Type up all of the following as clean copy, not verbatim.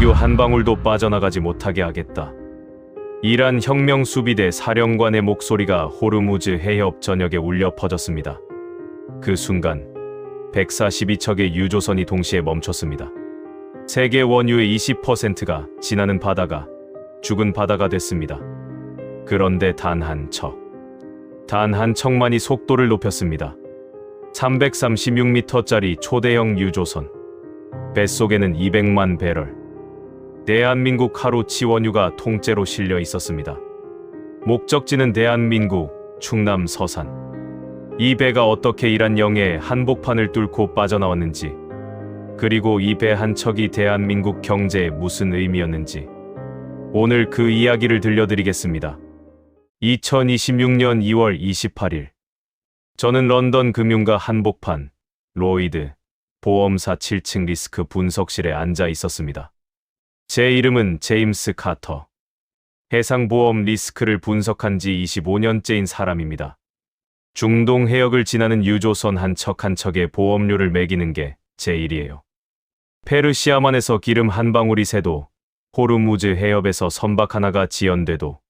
석유 한 방울도 빠져나가지 못하게 하겠다. 이란 혁명수비대 사령관의 목소리가 호르무즈 해협 전역에 울려 퍼졌습니다. 그 순간 142척의 유조선이 동시에 멈췄습니다. 세계 원유의 20%가 지나는 바다가 죽은 바다가 됐습니다. 그런데 단 한 척만이 속도를 높였습니다. 336m짜리 초대형 유조선. 뱃속에는 200만 배럴. 대한민국 하루치 원유가 통째로 실려 있었습니다. 목적지는 대한민국 충남 서산. 이 배가 어떻게 이란 영해의 한복판을 뚫고 빠져나왔는지, 그리고 이 배 한 척이 대한민국 경제에 무슨 의미였는지, 오늘 그 이야기를 들려드리겠습니다. 2026년 2월 28일 저는 런던 금융가 한복판 로이드 보험사 7층 리스크 분석실에 앉아 있었습니다. 제 이름은 제임스 카터. 해상보험 리스크를 분석한 지 25년째인 사람입니다. 중동 해역을 지나는 유조선 한 척 한 척의 보험료를 매기는 게 제 일이에요. 페르시아만에서 기름 한 방울이 새도, 호르무즈 해협에서 선박 하나가 지연돼도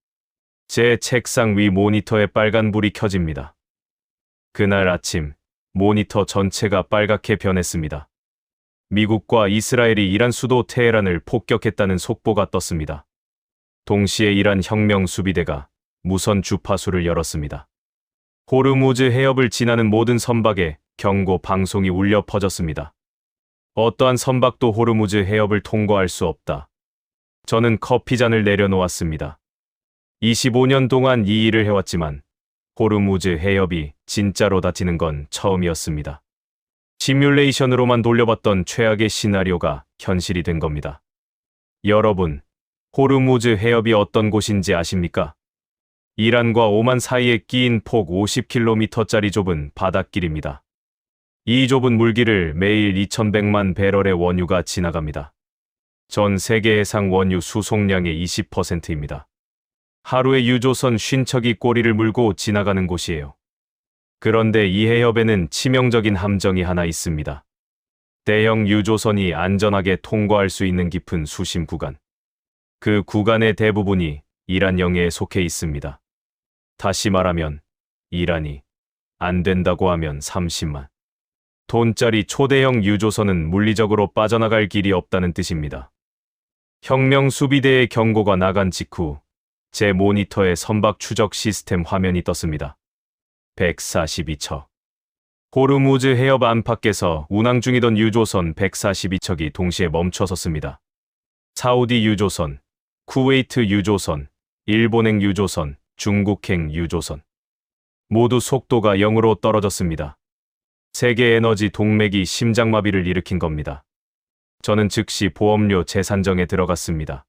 제 책상 위 모니터에 빨간불이 켜집니다. 그날 아침 모니터 전체가 빨갛게 변했습니다. 미국과 이스라엘이 이란 수도 테헤란을 폭격했다는 속보가 떴습니다. 동시에 이란 혁명수비대가 무선 주파수를 열었습니다. 호르무즈 해협을 지나는 모든 선박에 경고 방송이 울려 퍼졌습니다. 어떠한 선박도 호르무즈 해협을 통과할 수 없다. 저는 커피잔을 내려놓았습니다. 25년 동안 이 일을 해왔지만 호르무즈 해협이 진짜로 닫히는 건 처음이었습니다. 시뮬레이션으로만 돌려봤던 최악의 시나리오가 현실이 된 겁니다. 여러분, 호르무즈 해협이 어떤 곳인지 아십니까? 이란과 오만 사이에 끼인 폭 50km짜리 좁은 바닷길입니다. 이 좁은 물길을 매일 2100만 배럴의 원유가 지나갑니다. 전 세계 해상 원유 수송량의 20%입니다. 하루에 유조선 50척이 꼬리를 물고 지나가는 곳이에요. 그런데 이 해협에는 치명적인 함정이 하나 있습니다. 대형 유조선이 안전하게 통과할 수 있는 깊은 수심 구간. 그 구간의 대부분이 이란 영해에 속해 있습니다. 다시 말하면 이란이 안 된다고 하면 30만 톤짜리 초대형 유조선은 물리적으로 빠져나갈 길이 없다는 뜻입니다. 혁명수비대의 경고가 나간 직후 제 모니터에 선박 추적 시스템 화면이 떴습니다. 142척. 호르무즈 해협 안팎에서 운항 중이던 유조선 142척이 동시에 멈춰섰습니다. 사우디 유조선, 쿠웨이트 유조선, 일본행 유조선, 중국행 유조선. 모두 속도가 0으로 떨어졌습니다. 세계 에너지 동맥이 심장마비를 일으킨 겁니다. 저는 즉시 보험료 재산정에 들어갔습니다.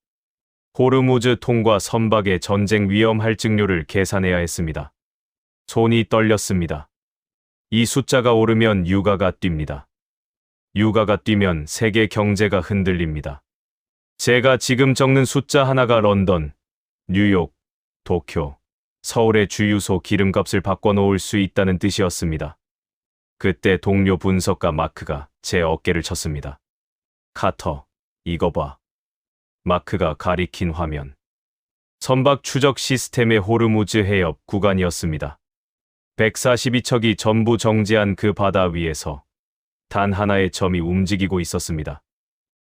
호르무즈 통과 선박의 전쟁 위험 할증료를 계산해야 했습니다. 손이 떨렸습니다. 이 숫자가 오르면 유가가 뜁니다. 유가가 뛰면 세계 경제가 흔들립니다. 제가 지금 적는 숫자 하나가 런던, 뉴욕, 도쿄, 서울의 주유소 기름값을 바꿔놓을 수 있다는 뜻이었습니다. 그때 동료 분석가 마크가 제 어깨를 쳤습니다. 카터, 이거 봐. 마크가 가리킨 화면. 선박 추적 시스템의 호르무즈 해협 구간이었습니다. 142척이 전부 정지한 그 바다 위에서 단 하나의 점이 움직이고 있었습니다.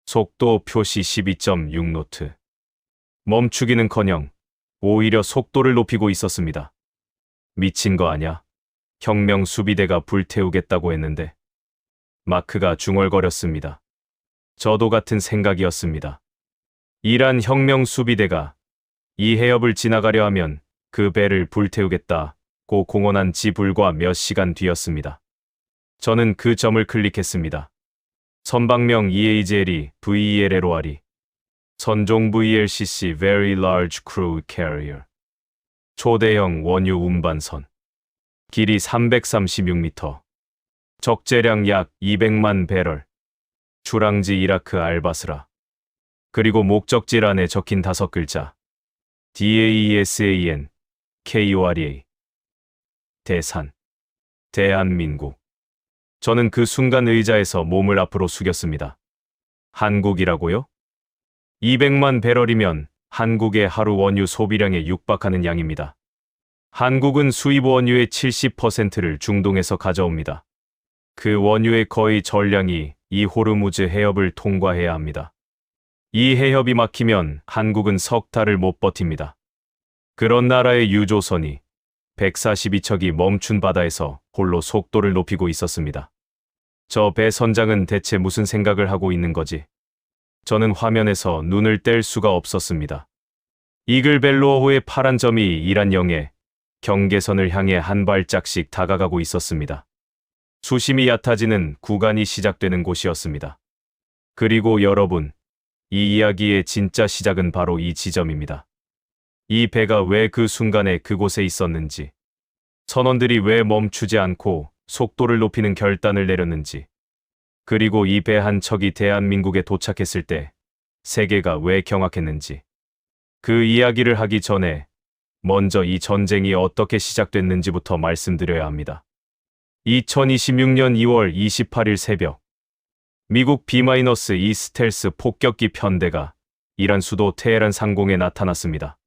속도 표시 12.6노트. 멈추기는커녕 오히려 속도를 높이고 있었습니다. 미친 거 아냐? 혁명 수비대가 불태우겠다고 했는데. 마크가 중얼거렸습니다. 저도 같은 생각이었습니다. 이란 혁명 수비대가 이 해협을 지나가려 하면 그 배를 불태우겠다고 공언한 지 불과 몇 시간 뒤였습니다. 저는 그 점을 클릭했습니다. 선박명 EAGL이 VELLOR이 선종 VLCC Very Large Crude Carrier 초대형 원유 운반선 길이 336m 적재량 약 200만 배럴 출항지 이라크 알바스라 그리고 목적지란에 적힌 5글자 DAESAN KORA 대산 대한민국. 저는 그 순간 의자에서 몸을 앞으로 숙였습니다. 한국이라고요? 200만 배럴이면 한국의 하루 원유 소비량에 육박하는 양입니다. 한국은 수입 원유의 70%를 중동에서 가져옵니다. 그 원유의 거의 전량이 이 호르무즈 해협을 통과해야 합니다. 이 해협이 막히면 한국은 석 달을 못 버팁니다. 그런 나라의 유조선이 142척이 멈춘 바다에서 홀로 속도를 높이고 있었습니다. 저 배 선장은 대체 무슨 생각을 하고 있는 거지? 저는 화면에서 눈을 뗄 수가 없었습니다. 이글벨로어호의 파란 점이 이란영의 경계선을 향해 한 발짝씩 다가가고 있었습니다. 수심이 얕아지는 구간이 시작되는 곳이었습니다. 그리고 여러분, 이 이야기의 진짜 시작은 바로 이 지점입니다. 이 배가 왜 그 순간에 그곳에 있었는지, 선원들이 왜 멈추지 않고 속도를 높이는 결단을 내렸는지, 그리고 이 배 한 척이 대한민국에 도착했을 때 세계가 왜 경악했는지, 그 이야기를 하기 전에 먼저 이 전쟁이 어떻게 시작됐는지부터 말씀드려야 합니다. 2026년 2월 28일 새벽, 미국 B-2 스텔스 폭격기 편대가 이란 수도 테헤란 상공에 나타났습니다.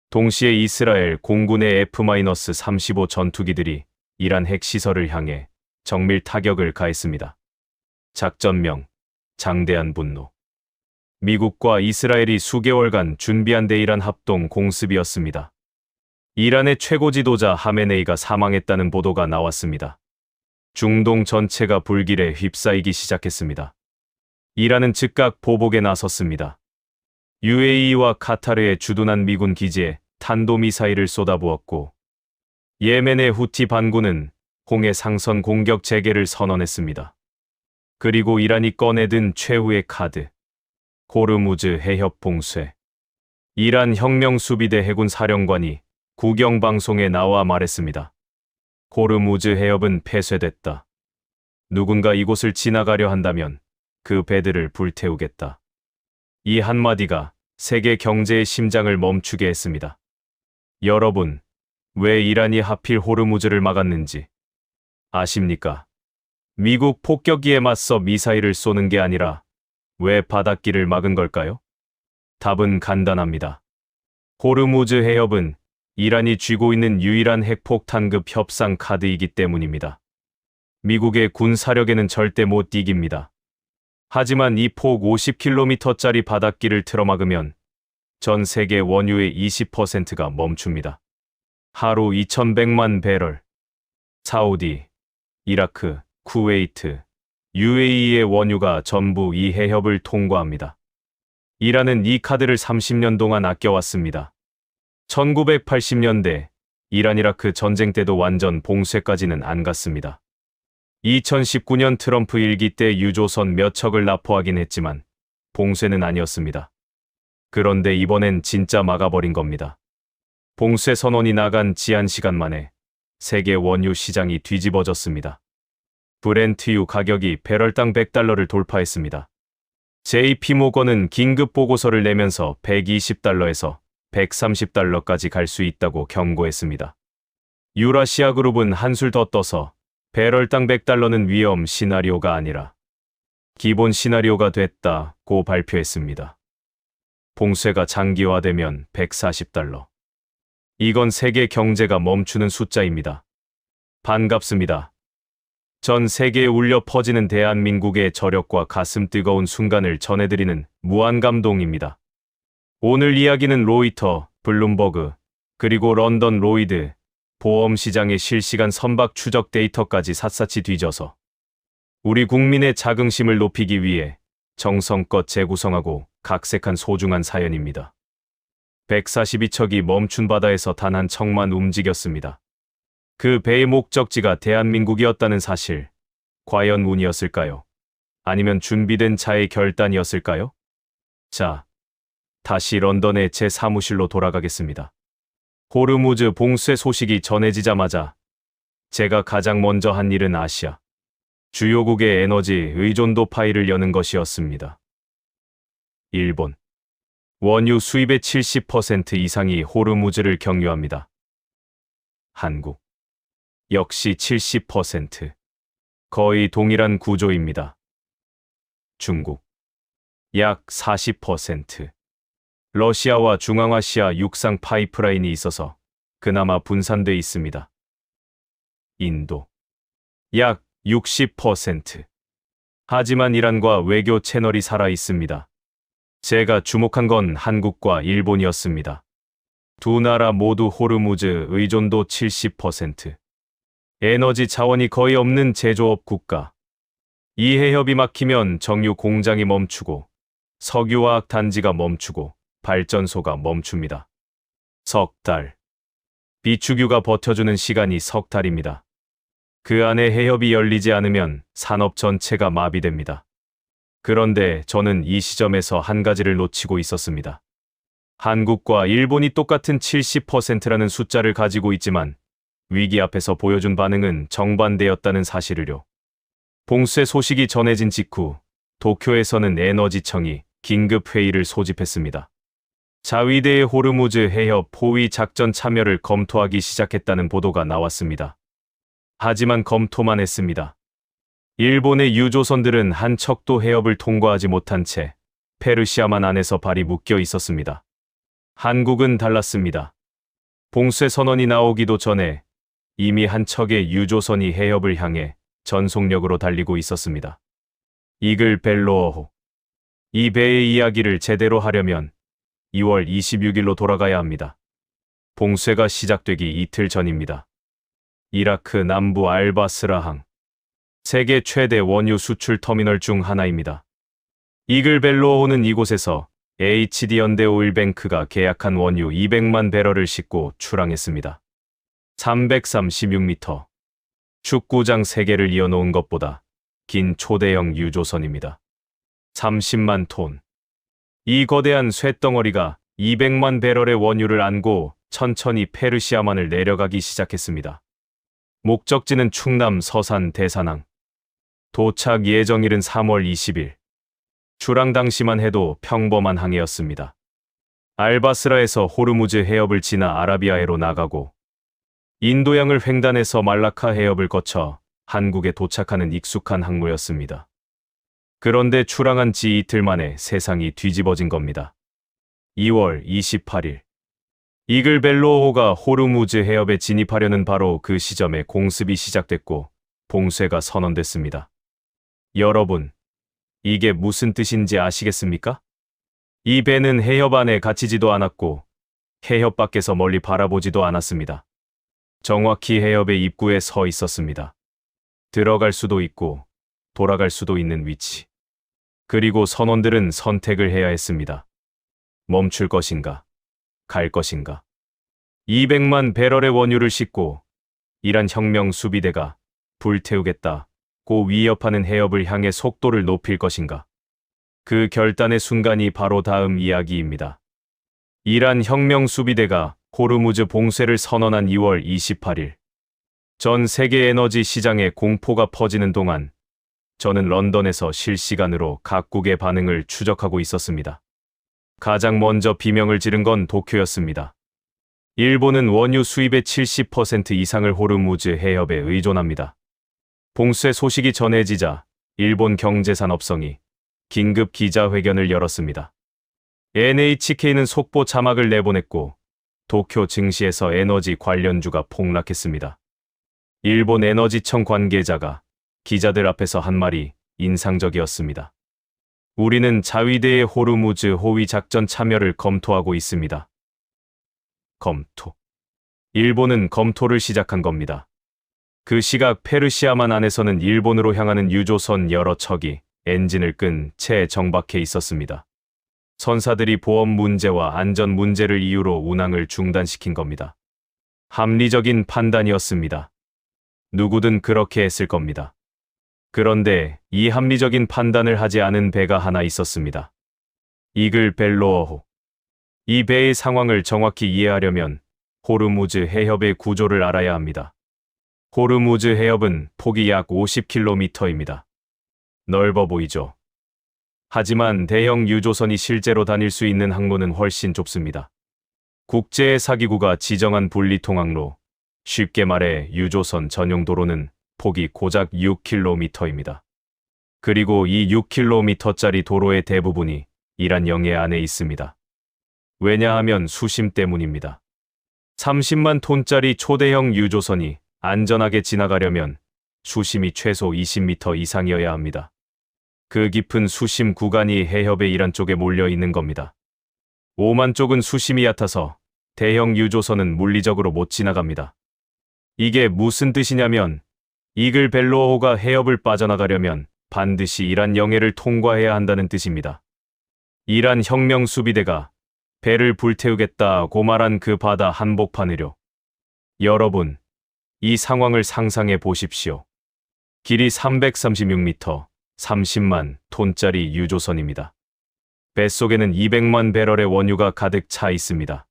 동시에 이스라엘 공군의 F-35 전투기들이 이란 핵시설을 향해 정밀 타격을 가했습니다. 작전명, 장대한 분노. 미국과 이스라엘이 수개월간 준비한 대이란 합동 공습이었습니다. 이란의 최고 지도자 하메네이가 사망했다는 보도가 나왔습니다. 중동 전체가 불길에 휩싸이기 시작했습니다. 이란은 즉각 보복에 나섰습니다. UAE와 카타르의 주둔한 미군 기지에 탄도미사일을 쏟아부었고, 예멘의 후티 반군은 홍해 상선 공격 재개를 선언했습니다. 그리고 이란이 꺼내든 최후의 카드, 호르무즈 해협 봉쇄. 이란 혁명수비대 해군 사령관이 국영방송에 나와 말했습니다. 호르무즈 해협은 폐쇄됐다. 누군가 이곳을 지나가려 한다면 그 배들을 불태우겠다. 이 한마디가 세계 경제의 심장을 멈추게 했습니다. 여러분, 왜 이란이 하필 호르무즈를 막았는지 아십니까? 미국 폭격기에 맞서 미사일을 쏘는 게 아니라 왜 바닷길을 막은 걸까요? 답은 간단합니다. 호르무즈 해협은 이란이 쥐고 있는 유일한 핵폭탄급 협상 카드이기 때문입니다. 미국의 군 사력에는 절대 못 이깁니다. 하지만 이 폭 50km짜리 바닷길을 틀어막으면 전 세계 원유의 20%가 멈춥니다. 하루 2100만 배럴. 사우디, 이라크, 쿠웨이트, UAE의 원유가 전부 이 해협을 통과합니다. 이란은 이 카드를 30년 동안 아껴왔습니다. 1980년대 이란-이라크 전쟁 때도 완전 봉쇄까지는 안 갔습니다. 2019년 트럼프 일기 때 유조선 몇 척을 납포하긴 했지만 봉쇄는 아니었습니다. 그런데 이번엔 진짜 막아버린 겁니다. 봉쇄 선언이 나간 지한 시간 만에 세계 원유 시장이 뒤집어졌습니다. 브렌트유 가격이 배럴당 $100를 돌파했습니다. JP모건은 긴급 보고서를 내면서 $120에서 $130까지 갈 수 있다고 경고했습니다. 유라시아 그룹은 한술 더 떠서 배럴당 $100는 위험 시나리오가 아니라 기본 시나리오가 됐다고 발표했습니다. 봉쇄가 장기화되면 $140. 이건 세계 경제가 멈추는 숫자입니다. 반갑습니다. 전 세계에 울려 퍼지는 대한민국의 저력과 가슴 뜨거운 순간을 전해드리는 무한감동입니다. 오늘 이야기는 로이터, 블룸버그, 그리고 런던 로이드, 보험시장의 실시간 선박 추적 데이터까지 샅샅이 뒤져서 우리 국민의 자긍심을 높이기 위해 정성껏 재구성하고 각색한 소중한 사연입니다. 142척이 멈춘 바다에서 단 한 척만 움직였습니다. 그 배의 목적지가 대한민국이었다는 사실, 과연 운이었을까요? 아니면 준비된 자의 결단이었을까요? 자, 다시 런던의 제 사무실로 돌아가겠습니다. 호르무즈 봉쇄 소식이 전해지자마자 제가 가장 먼저 한 일은 아시아 주요국의 에너지 의존도 파일을 여는 것이었습니다. 일본. 원유 수입의 70% 이상이 호르무즈를 경유합니다. 한국. 역시 70%. 거의 동일한 구조입니다. 중국. 약 40%. 러시아와 중앙아시아 육상 파이프라인이 있어서 그나마 분산돼 있습니다. 인도 약 60%. 하지만 이란과 외교 채널이 살아 있습니다. 제가 주목한 건 한국과 일본이었습니다. 두 나라 모두 호르무즈 의존도 70%. 에너지 자원이 거의 없는 제조업 국가. 이 해협이 막히면 정유 공장이 멈추고 석유화학 단지가 멈추고 발전소가 멈춥니다. 석 달. 비축유가 버텨주는 시간이 석 달입니다. 그 안에 해협이 열리지 않으면 산업 전체가 마비됩니다. 그런데 저는 이 시점에서 한 가지를 놓치고 있었습니다. 한국과 일본이 똑같은 70%라는 숫자를 가지고 있지만 위기 앞에서 보여준 반응은 정반대였다는 사실을요. 봉쇄 소식이 전해진 직후 도쿄에서는 에너지청이 긴급 회의를 소집했습니다. 자위대의 호르무즈 해협 포위 작전 참여를 검토하기 시작했다는 보도가 나왔습니다. 하지만 검토만 했습니다. 일본의 유조선들은 한 척도 해협을 통과하지 못한 채 페르시아만 안에서 발이 묶여 있었습니다. 한국은 달랐습니다. 봉쇄 선언이 나오기도 전에 이미 한 척의 유조선이 해협을 향해 전속력으로 달리고 있었습니다. 이글 벨로어호. 이 배의 이야기를 제대로 하려면 2월 26일로 돌아가야 합니다. 봉쇄가 시작되기 이틀 전입니다. 이라크 남부 알바스라항. 세계 최대 원유 수출 터미널 중 하나입니다. 이글 벨로어호는 이곳에서 HD 현대오일뱅크가 계약한 원유 200만 배럴을 싣고 출항했습니다. 336m. 축구장 3개를 이어놓은 것보다 긴 초대형 유조선입니다. 30만 톤. 이 거대한 쇳덩어리가 200만 배럴의 원유를 안고 천천히 페르시아만을 내려가기 시작했습니다. 목적지는 충남 서산 대산항. 도착 예정일은 3월 20일. 출항 당시만 해도 평범한 항해였습니다. 알바스라에서 호르무즈 해협을 지나 아라비아해로 나가고 인도양을 횡단해서 말라카 해협을 거쳐 한국에 도착하는 익숙한 항로였습니다. 그런데 출항한 지 이틀 만에 세상이 뒤집어진 겁니다. 2월 28일. 이글 벨로어호가 호르무즈 해협에 진입하려는 바로 그 시점에 공습이 시작됐고 봉쇄가 선언됐습니다. 여러분, 이게 무슨 뜻인지 아시겠습니까? 이 배는 해협 안에 갇히지도 않았고 해협 밖에서 멀리 바라보지도 않았습니다. 정확히 해협의 입구에 서 있었습니다. 들어갈 수도 있고 돌아갈 수도 있는 위치. 그리고 선원들은 선택을 해야 했습니다. 멈출 것인가, 갈 것인가. 200만 배럴의 원유를 싣고 이란 혁명 수비대가 불태우겠다고 위협하는 해협을 향해 속도를 높일 것인가. 그 결단의 순간이 바로 다음 이야기입니다. 이란 혁명 수비대가 호르무즈 봉쇄를 선언한 2월 28일. 전 세계 에너지 시장에 공포가 퍼지는 동안 저는 런던에서 실시간으로 각국의 반응을 추적하고 있었습니다. 가장 먼저 비명을 지른 건 도쿄였습니다. 일본은 원유 수입의 70% 이상을 호르무즈 해협에 의존합니다. 봉쇄 소식이 전해지자 일본 경제산업성이 긴급 기자회견을 열었습니다. NHK는 속보 자막을 내보냈고 도쿄 증시에서 에너지 관련주가 폭락했습니다. 일본 에너지청 관계자가 기자들 앞에서 한 말이 인상적이었습니다. 우리는 자위대의 호르무즈 호위 작전 참여를 검토하고 있습니다. 검토. 일본은 검토를 시작한 겁니다. 그 시각 페르시아만 안에서는 일본으로 향하는 유조선 여러 척이 엔진을 끈 채 정박해 있었습니다. 선사들이 보험 문제와 안전 문제를 이유로 운항을 중단시킨 겁니다. 합리적인 판단이었습니다. 누구든 그렇게 했을 겁니다. 그런데 이 합리적인 판단을 하지 않은 배가 하나 있었습니다. 이글 벨로어호. 이 배의 상황을 정확히 이해하려면 호르무즈 해협의 구조를 알아야 합니다. 호르무즈 해협은 폭이 약 50km입니다. 넓어 보이죠? 하지만 대형 유조선이 실제로 다닐 수 있는 항로는 훨씬 좁습니다. 국제의 사기구가 지정한 분리통항로, 쉽게 말해 유조선 전용 도로는 폭이 고작 6km입니다. 그리고 이 6km짜리 도로의 대부분이 이란 영해 안에 있습니다. 왜냐하면 수심 때문입니다. 30만 톤짜리 초대형 유조선이 안전하게 지나가려면 수심이 최소 20m 이상이어야 합니다. 그 깊은 수심 구간이 해협의 이란 쪽에 몰려 있는 겁니다. 오만 쪽은 수심이 얕아서 대형 유조선은 물리적으로 못 지나갑니다. 이게 무슨 뜻이냐면 이글 벨로어호가 해협을 빠져나가려면 반드시 이란 영해를 통과해야 한다는 뜻입니다. 이란 혁명 수비대가 배를 불태우겠다고 말한 그 바다 한복판으로. 여러분, 이 상황을 상상해 보십시오. 길이 336m, 30만 톤짜리 유조선입니다. 뱃속에는 200만 배럴의 원유가 가득 차 있습니다.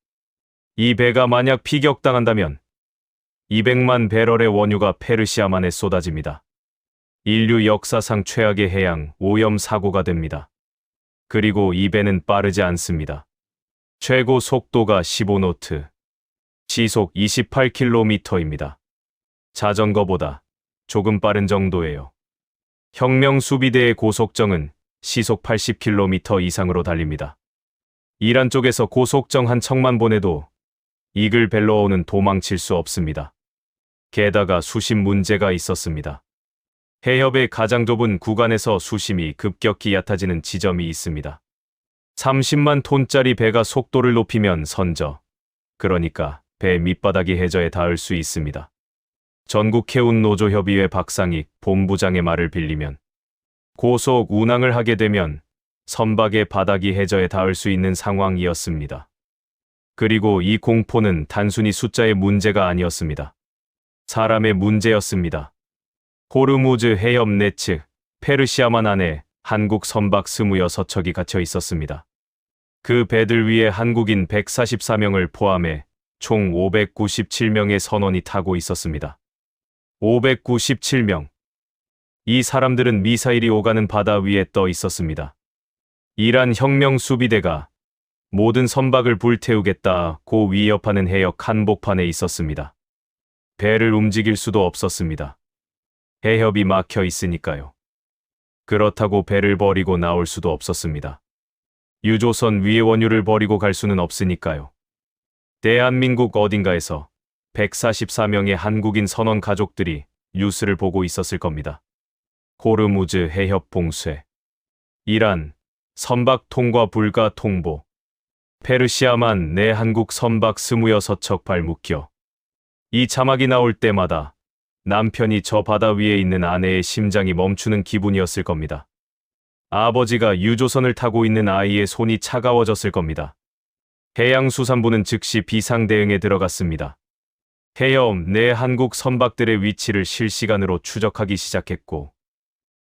이 배가 만약 피격당한다면 200만 배럴의 원유가 페르시아만에 쏟아집니다. 인류 역사상 최악의 해양 오염 사고가 됩니다. 그리고 이 배는 빠르지 않습니다. 최고 속도가 15노트, 시속 28km입니다. 자전거보다 조금 빠른 정도예요. 혁명 수비대의 고속정은 시속 80km 이상으로 달립니다. 이란 쪽에서 고속정 한 척만 보내도 이글 벨로어는 도망칠 수 없습니다. 게다가 수심 문제가 있었습니다. 해협의 가장 좁은 구간에서 수심이 급격히 얕아지는 지점이 있습니다. 30만 톤짜리 배가 속도를 높이면 선저, 그러니까 배 밑바닥이 해저에 닿을 수 있습니다. 전국해운노조협의회 박상익 본부장의 말을 빌리면 고속 운항을 하게 되면 선박의 바닥이 해저에 닿을 수 있는 상황이었습니다. 그리고 이 공포는 단순히 숫자의 문제가 아니었습니다. 사람의 문제였습니다. 호르무즈 해협 내측 페르시아만 안에 한국 선박 26척이 갇혀 있었습니다. 그 배들 위에 한국인 144명을 포함해 총 597명의 선원이 타고 있었습니다. 597명. 이 사람들은 미사일이 오가는 바다 위에 떠 있었습니다. 이란 혁명 수비대가 모든 선박을 불태우겠다고 위협하는 해역 한복판에 있었습니다. 배를 움직일 수도 없었습니다. 해협이 막혀 있으니까요. 그렇다고 배를 버리고 나올 수도 없었습니다. 유조선 위에 원유를 버리고 갈 수는 없으니까요. 대한민국 어딘가에서 144명의 한국인 선원 가족들이 뉴스를 보고 있었을 겁니다. 호르무즈 해협 봉쇄, 이란 선박 통과 불가 통보, 페르시아만 내 한국 선박 26척 발묶여. 이 자막이 나올 때마다 남편이 저 바다 위에 있는 아내의 심장이 멈추는 기분이었을 겁니다. 아버지가 유조선을 타고 있는 아이의 손이 차가워졌을 겁니다. 해양수산부는 즉시 비상대응에 들어갔습니다. 해협 내 한국 선박들의 위치를 실시간으로 추적하기 시작했고,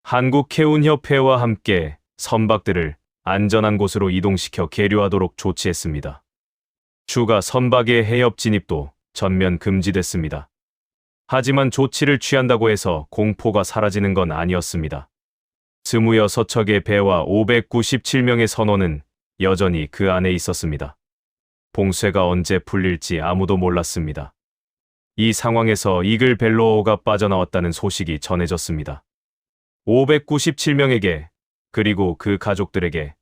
한국해운협회와 함께 선박들을 안전한 곳으로 이동시켜 계류하도록 조치했습니다. 추가 선박의 해협 진입도 전면 금지됐습니다. 하지만 조치를 취한다고 해서 공포가 사라지는 건 아니었습니다. 26척의 배와 597명의 선원은 여전히 그 안에 있었습니다. 봉쇄가 언제 풀릴지 아무도 몰랐습니다. 이 상황에서 이글 벨로어가 빠져나왔다는 소식이 전해졌습니다. 597명에게 그리고 그 가족들에게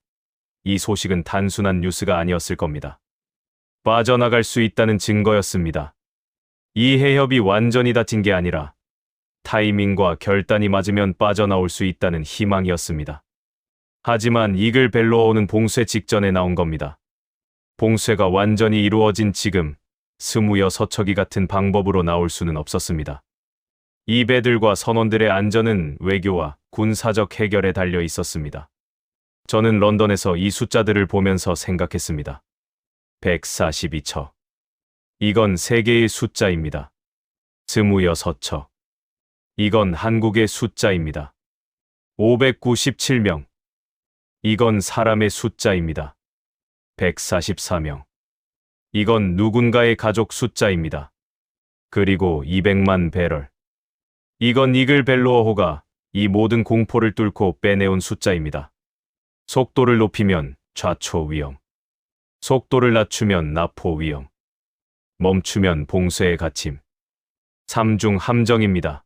이 소식은 단순한 뉴스가 아니었을 겁니다. 빠져나갈 수 있다는 증거였습니다. 이 해협이 완전히 닫힌 게 아니라 타이밍과 결단이 맞으면 빠져나올 수 있다는 희망이었습니다. 하지만 이글 벨로어는 봉쇄 직전에 나온 겁니다. 봉쇄가 완전히 이루어진 지금 26척이 같은 방법으로 나올 수는 없었습니다. 이 배들과 선원들의 안전은 외교와 군사적 해결에 달려 있었습니다. 저는 런던에서 이 숫자들을 보면서 생각했습니다. 142척. 이건 세계의 숫자입니다. 26척. 이건 한국의 숫자입니다. 597명. 이건 사람의 숫자입니다. 144명. 이건 누군가의 가족 숫자입니다. 그리고 200만 배럴. 이건 이글 벨로어호가 이 모든 공포를 뚫고 빼내온 숫자입니다. 속도를 높이면 좌초 위험. 속도를 낮추면 나포 위험. 멈추면 봉쇄의 갇힘. 삼중 함정입니다.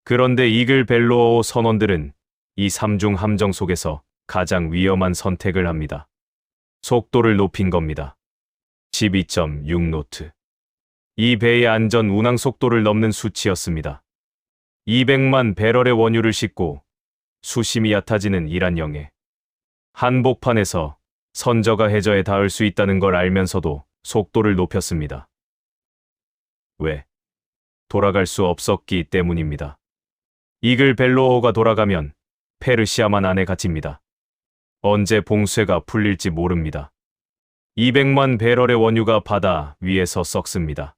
그런데 이글 벨로어 선원들은 이 삼중 함정 속에서 가장 위험한 선택을 합니다. 속도를 높인 겁니다. 12.6노트. 이 배의 안전 운항 속도를 넘는 수치였습니다. 200만 배럴의 원유를 싣고 수심이 얕아지는 이란영해. 한복판에서 선저가 해저에 닿을 수 있다는 걸 알면서도 속도를 높였습니다. 왜? 돌아갈 수 없었기 때문입니다. 이글 벨로어가 돌아가면 페르시아만 안에 갇힙니다. 언제 봉쇄가 풀릴지 모릅니다. 200만 배럴의 원유가 바다 위에서 썩습니다.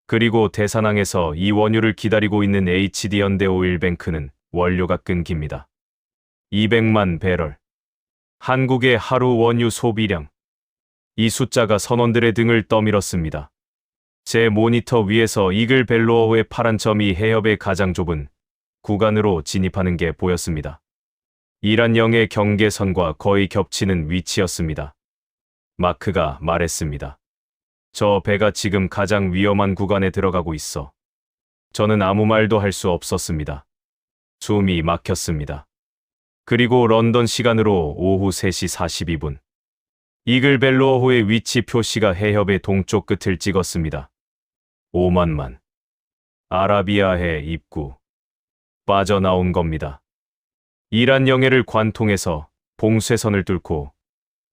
그리고 대산항에서 이 원유를 기다리고 있는 HD 현대오일뱅크는 원료가 끊깁니다. 200만 배럴. 한국의 하루 원유 소비량. 이 숫자가 선원들의 등을 떠밀었습니다. 제 모니터 위에서 이글 벨로어의 파란 점이 해협의 가장 좁은 구간으로 진입하는 게 보였습니다. 이란영의 경계선과 거의 겹치는 위치였습니다. 마크가 말했습니다. 저 배가 지금 가장 위험한 구간에 들어가고 있어. 저는 아무 말도 할 수 없었습니다. 숨이 막혔습니다. 그리고 런던 시간으로 오후 3시 42분. 이글 벨로어호의 위치 표시가 해협의 동쪽 끝을 찍었습니다. 5만만. 아라비아해 입구. 빠져나온 겁니다. 이란 영해를 관통해서 봉쇄선을 뚫고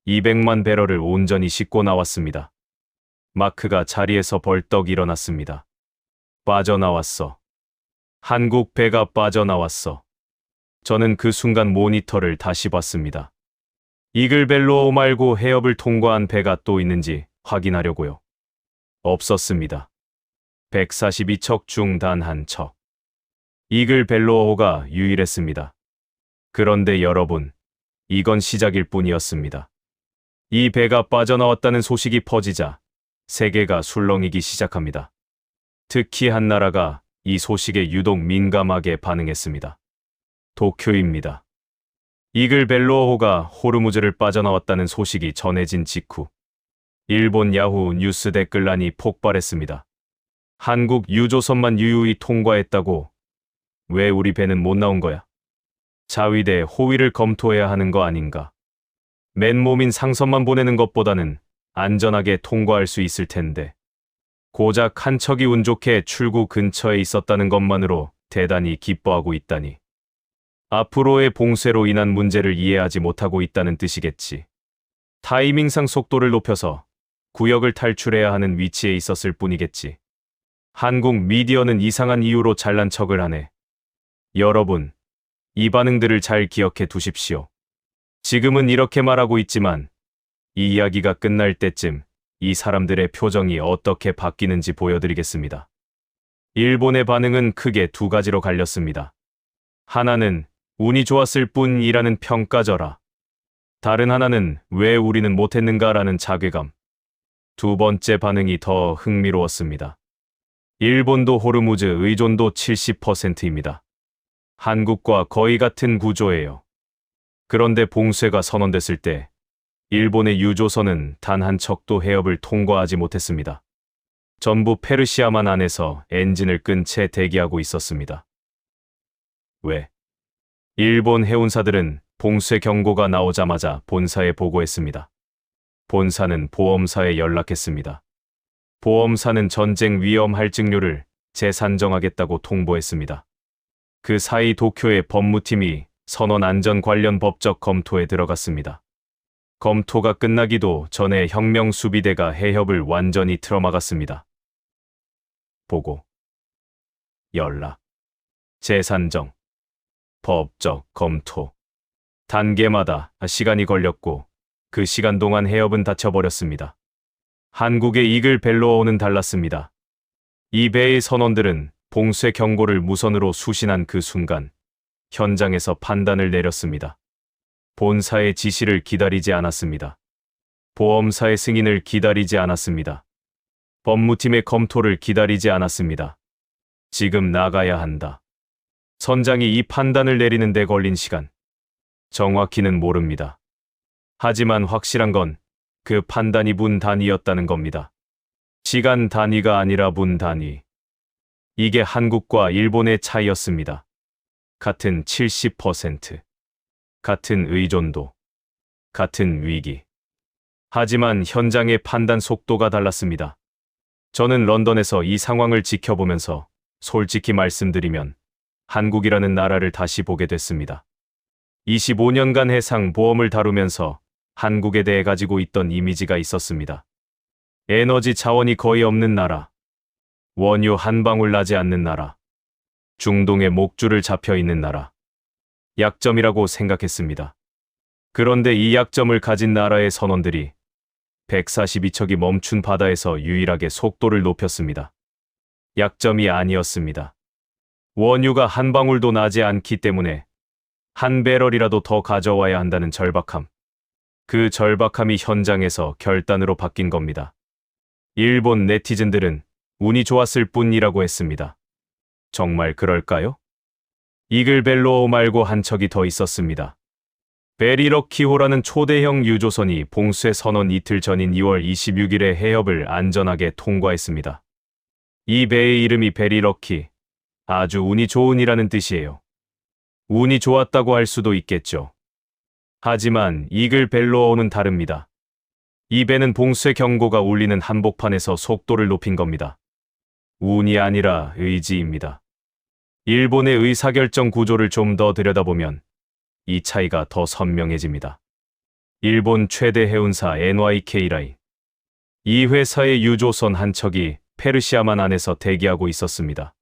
200만 배럴을 온전히 싣고 나왔습니다. 마크가 자리에서 벌떡 일어났습니다. 빠져나왔어. 한국 배가 빠져나왔어. 저는 그 순간 모니터를 다시 봤습니다. 이글 벨로어 말고 해협을 통과한 배가 또 있는지 확인하려고요. 없었습니다. 142척 중 단 한 척. 이글 벨로어호가 유일했습니다. 그런데 여러분, 이건 시작일 뿐이었습니다. 이 배가 빠져나왔다는 소식이 퍼지자 세계가 술렁이기 시작합니다. 특히 한 나라가 이 소식에 유독 민감하게 반응했습니다. 도쿄입니다. 이글 벨로어호가 호르무즈를 빠져나왔다는 소식이 전해진 직후 일본 야후 뉴스 댓글란이 폭발했습니다. 한국 유조선만 유유히 통과했다고 왜 우리 배는 못 나온 거야? 자위대 호위를 검토해야 하는 거 아닌가? 맨몸인 상선만 보내는 것보다는 안전하게 통과할 수 있을 텐데. 고작 한 척이 운 좋게 출구 근처에 있었다는 것만으로 대단히 기뻐하고 있다니. 앞으로의 봉쇄로 인한 문제를 이해하지 못하고 있다는 뜻이겠지. 타이밍상 속도를 높여서 구역을 탈출해야 하는 위치에 있었을 뿐이겠지. 한국 미디어는 이상한 이유로 잘난 척을 하네. 여러분, 이 반응들을 잘 기억해 두십시오. 지금은 이렇게 말하고 있지만 이 이야기가 끝날 때쯤 이 사람들의 표정이 어떻게 바뀌는지 보여드리겠습니다. 일본의 반응은 크게 두 가지로 갈렸습니다. 하나는 운이 좋았을 뿐이라는 평가절하. 다른 하나는 왜 우리는 못했는가라는 자괴감. 두 번째 반응이 더 흥미로웠습니다. 일본도 호르무즈 의존도 70%입니다. 한국과 거의 같은 구조예요. 그런데 봉쇄가 선언됐을 때 일본의 유조선은 단 한 척도 해협을 통과하지 못했습니다. 전부 페르시아만 안에서 엔진을 끈 채 대기하고 있었습니다. 왜? 일본 해운사들은 봉쇄 경고가 나오자마자 본사에 보고했습니다. 본사는 보험사에 연락했습니다. 보험사는 전쟁 위험 할증료를 재산정하겠다고 통보했습니다. 그 사이 도쿄의 법무팀이 선원 안전 관련 법적 검토에 들어갔습니다. 검토가 끝나기도 전에 혁명수비대가 해협을 완전히 틀어막았습니다. 보고, 연락, 재산정, 법적 검토. 단계마다 시간이 걸렸고 그 시간 동안 해협은 닫혀버렸습니다. 한국의 이글 벨로어호는 달랐습니다. 이 배의 선원들은 봉쇄 경고를 무선으로 수신한 그 순간 현장에서 판단을 내렸습니다. 본사의 지시를 기다리지 않았습니다. 보험사의 승인을 기다리지 않았습니다. 법무팀의 검토를 기다리지 않았습니다. 지금 나가야 한다. 선장이 이 판단을 내리는 데 걸린 시간. 정확히는 모릅니다. 하지만 확실한 건 그 판단이 분 단위였다는 겁니다. 시간 단위가 아니라 분 단위. 이게 한국과 일본의 차이였습니다. 같은 70%. 같은 의존도, 같은 위기. 하지만 현장의 판단 속도가 달랐습니다. 저는 런던에서 이 상황을 지켜보면서 솔직히 말씀드리면 한국이라는 나라를 다시 보게 됐습니다. 25년간 해상 보험을 다루면서 한국에 대해 가지고 있던 이미지가 있었습니다. 에너지 자원이 거의 없는 나라, 원유 한 방울 나지 않는 나라, 중동에 목줄을 잡혀 있는 나라, 약점이라고 생각했습니다. 그런데 이 약점을 가진 나라의 선원들이 142척이 멈춘 바다에서 유일하게 속도를 높였습니다. 약점이 아니었습니다. 원유가 한 방울도 나지 않기 때문에 한 배럴이라도 더 가져와야 한다는 절박함. 그 절박함이 현장에서 결단으로 바뀐 겁니다. 일본 네티즌들은 운이 좋았을 뿐이라고 했습니다. 정말 그럴까요? 이글벨로어 말고 한 척이 더 있었습니다. 베리럭키호라는 초대형 유조선이 봉쇄 선언 이틀 전인 2월 26일에 해협을 안전하게 통과했습니다. 이 배의 이름이 베리럭키, 아주 운이 좋은이라는 뜻이에요. 운이 좋았다고 할 수도 있겠죠. 하지만 이글벨로어는 다릅니다. 이 배는 봉쇄 경고가 울리는 한복판에서 속도를 높인 겁니다. 운이 아니라 의지입니다. 일본의 의사결정 구조를 좀 더 들여다보면 이 차이가 더 선명해집니다. 일본 최대 해운사 NYK 라인. 이 회사의 유조선 한 척이 페르시아만 안에서 대기하고 있었습니다.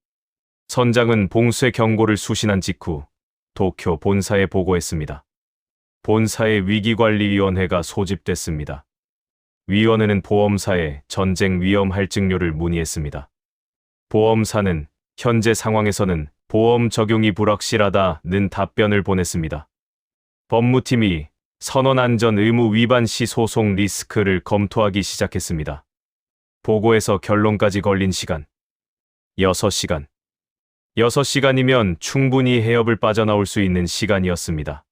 선장은 봉쇄 경고를 수신한 직후 도쿄 본사에 보고했습니다. 본사의 위기관리위원회가 소집됐습니다. 위원회는 보험사에 전쟁 위험 할증료를 문의했습니다. 보험사는 현재 상황에서는 보험 적용이 불확실하다는 답변을 보냈습니다. 법무팀이 선원 안전 의무 위반 시 소송 리스크를 검토하기 시작했습니다. 보고에서 결론까지 걸린 시간 6시간. 6시간이면 충분히 해협을 빠져나올 수 있는 시간이었습니다.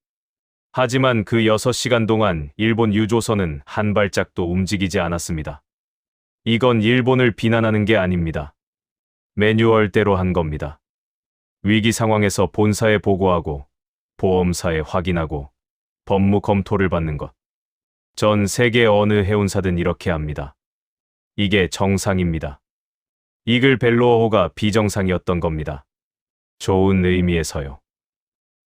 하지만 그 6시간 동안 일본 유조선은 한 발짝도 움직이지 않았습니다. 이건 일본을 비난하는 게 아닙니다. 매뉴얼대로 한 겁니다. 위기 상황에서 본사에 보고하고 보험사에 확인하고 법무 검토를 받는 것. 전 세계 어느 해운사든 이렇게 합니다. 이게 정상입니다. 이글벨로어호가 비정상이었던 겁니다. 좋은 의미에서요.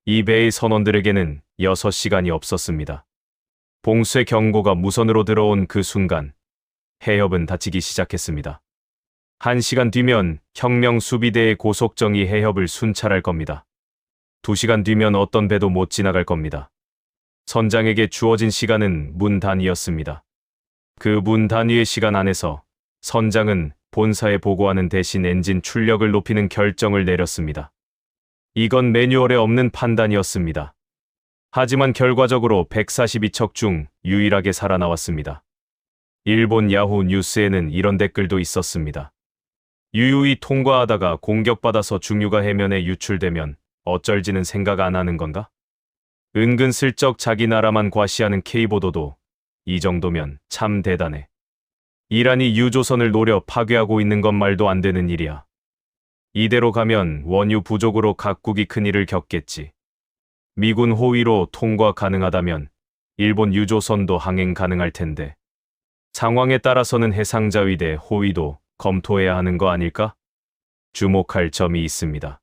이 배의 선원들에게는 6시간이 없었습니다. 봉쇄 경고가 무선으로 들어온 그 순간 해협은 닫히기 시작했습니다. 1시간 뒤면 혁명 수비대의 고속정이 해협을 순찰할 겁니다. 2시간 뒤면 어떤 배도 못 지나갈 겁니다. 선장에게 주어진 시간은 문 단위였습니다. 그 문 단위의 시간 안에서 선장은 본사에 보고하는 대신 엔진 출력을 높이는 결정을 내렸습니다. 이건 매뉴얼에 없는 판단이었습니다. 하지만 결과적으로 142척 중 유일하게 살아나왔습니다. 일본 야후 뉴스에는 이런 댓글도 있었습니다. 유유히 통과하다가 공격받아서 중유가 해면에 유출되면 어쩔지는 생각 안 하는 건가? 은근슬쩍 자기 나라만 과시하는 K보도도 이 정도면 참 대단해. 이란이 유조선을 노려 파괴하고 있는 건 말도 안 되는 일이야. 이대로 가면 원유 부족으로 각국이 큰일을 겪겠지. 미군 호위로 통과 가능하다면 일본 유조선도 항행 가능할 텐데. 상황에 따라서는 해상자위대 호위도 검토해야 하는 거 아닐까? 주목할 점이 있습니다.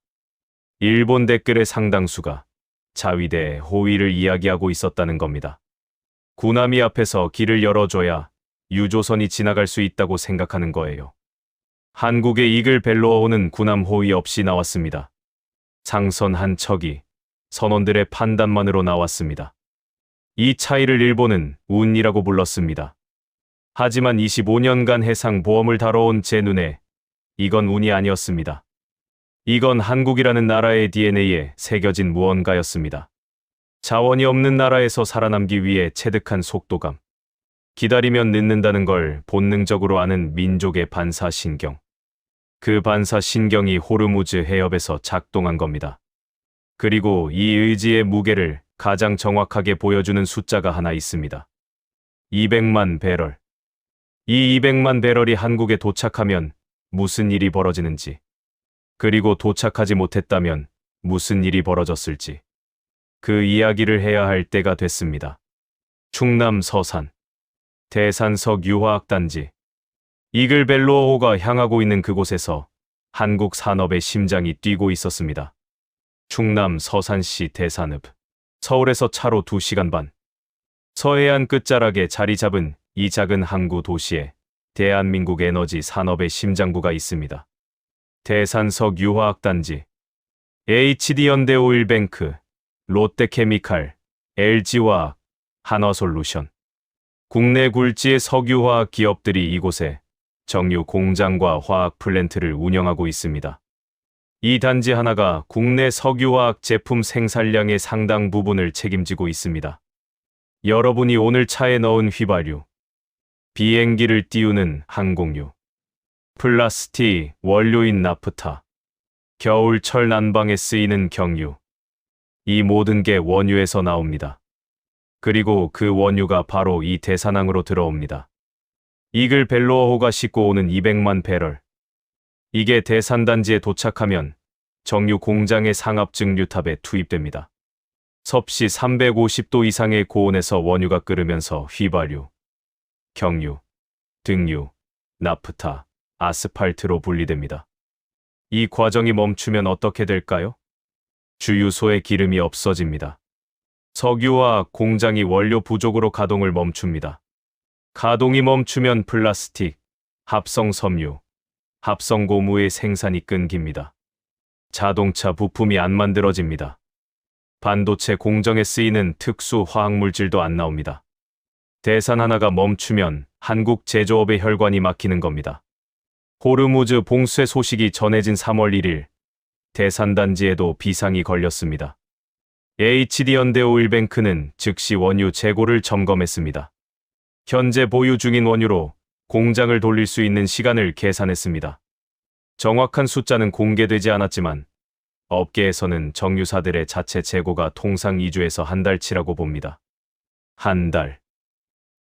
일본 댓글의 상당수가 자위대 호위를 이야기하고 있었다는 겁니다. 군함이 앞에서 길을 열어줘야 유조선이 지나갈 수 있다고 생각하는 거예요. 한국의 이글벨로어호는 군함 호위 없이 나왔습니다. 상선 한 척이 선원들의 판단만으로 나왔습니다. 이 차이를 일본은 운이라고 불렀습니다. 하지만 25년간 해상 보험을 다뤄온 제 눈에 이건 운이 아니었습니다. 이건 한국이라는 나라의 DNA에 새겨진 무언가였습니다. 자원이 없는 나라에서 살아남기 위해 체득한 속도감. 기다리면 늦는다는 걸 본능적으로 아는 민족의 반사신경. 그 반사신경이 호르무즈 해협에서 작동한 겁니다. 그리고 이 의지의 무게를 가장 정확하게 보여주는 숫자가 하나 있습니다. 200만 배럴. 이 200만 배럴이 한국에 도착하면 무슨 일이 벌어지는지, 그리고 도착하지 못했다면 무슨 일이 벌어졌을지. 그 이야기를 해야 할 때가 됐습니다. 충남 서산 대산석 유화학단지 이글벨로어호가 향하고 있는 그곳에서 한국 산업의 심장이 뛰고 있었습니다. 충남 서산시 대산읍 서울에서 차로 2시간 반 서해안 끝자락에 자리 잡은 이 작은 항구 도시에 대한민국 에너지 산업의 심장부가 있습니다. 대산석 유화학단지 HD현대오일뱅크, 롯데케미칼, LG화학, 한화솔루션 국내 굴지의 석유화학 기업들이 이곳에 정유 공장과 화학 플랜트를 운영하고 있습니다. 이 단지 하나가 국내 석유화학 제품 생산량의 상당 부분을 책임지고 있습니다. 여러분이 오늘 차에 넣은 휘발유, 비행기를 띄우는 항공유, 플라스틱 원료인 나프타, 겨울철 난방에 쓰이는 경유, 이 모든 게 원유에서 나옵니다. 그리고 그 원유가 바로 이 대산항으로 들어옵니다. 이글벨로어호가 싣고 오는 200만 배럴. 이게 대산단지에 도착하면 정유 공장의 상압증 유탑에 투입됩니다. 섭씨 350도 이상의 고온에서 원유가 끓으면서 휘발유, 경유, 등유, 나프타, 아스팔트로 분리됩니다. 이 과정이 멈추면 어떻게 될까요? 주유소의 기름이 없어집니다. 석유화학 공장이 원료 부족으로 가동을 멈춥니다. 가동이 멈추면 플라스틱, 합성 섬유, 합성 고무의 생산이 끊깁니다. 자동차 부품이 안 만들어집니다. 반도체 공정에 쓰이는 특수 화학물질도 안 나옵니다. 대산 하나가 멈추면 한국 제조업의 혈관이 막히는 겁니다. 호르무즈 봉쇄 소식이 전해진 3월 1일, 대산단지에도 비상이 걸렸습니다. HD현대오일뱅크는 즉시 원유 재고를 점검했습니다. 현재 보유 중인 원유로 공장을 돌릴 수 있는 시간을 계산했습니다. 정확한 숫자는 공개되지 않았지만 업계에서는 정유사들의 자체 재고가 통상 2주에서 한 달치라고 봅니다. 한 달.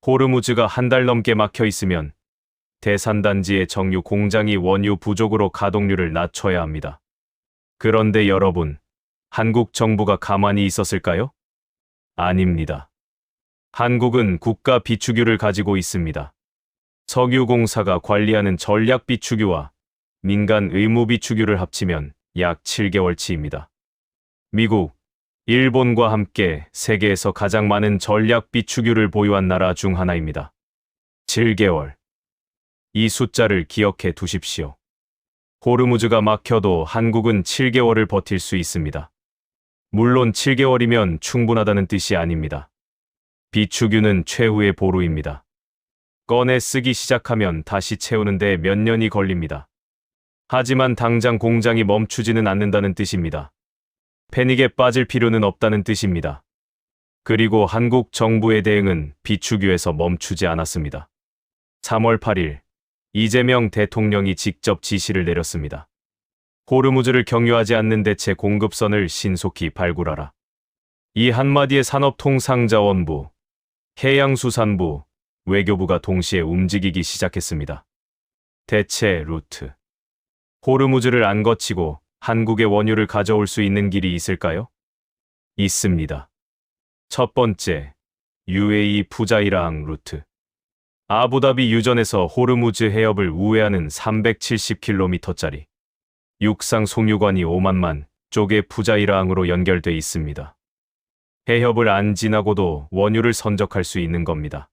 호르무즈가 한 달 넘게 막혀 있으면 대산단지의 정유 공장이 원유 부족으로 가동률을 낮춰야 합니다. 그런데 여러분, 한국 정부가 가만히 있었을까요? 아닙니다. 한국은 국가 비축유를 가지고 있습니다. 석유공사가 관리하는 전략 비축유와 민간 의무 비축유를 합치면 약 7개월치입니다. 미국, 일본과 함께 세계에서 가장 많은 전략 비축유를 보유한 나라 중 하나입니다. 7개월. 이 숫자를 기억해 두십시오. 호르무즈가 막혀도 한국은 7개월을 버틸 수 있습니다. 물론 7개월이면 충분하다는 뜻이 아닙니다. 비축유는 최후의 보루입니다. 꺼내 쓰기 시작하면 다시 채우는데 몇 년이 걸립니다. 하지만 당장 공장이 멈추지는 않는다는 뜻입니다. 패닉에 빠질 필요는 없다는 뜻입니다. 그리고 한국 정부의 대응은 비축유에서 멈추지 않았습니다. 3월 8일, 이재명 대통령이 직접 지시를 내렸습니다. 호르무즈를 경유하지 않는 대체 공급선을 신속히 발굴하라. 이 한마디에 산업통상자원부, 해양수산부, 외교부가 동시에 움직이기 시작했습니다. 대체 루트. 호르무즈를 안 거치고 한국의 원유를 가져올 수 있는 길이 있을까요? 있습니다. 첫 번째, UAE 푸자이라항 루트. 아부다비 유전에서 호르무즈 해협을 우회하는 370km짜리 육상 송유관이 오만만 쪽의 푸자이라항으로 연결돼 있습니다. 해협을 안 지나고도 원유를 선적할 수 있는 겁니다.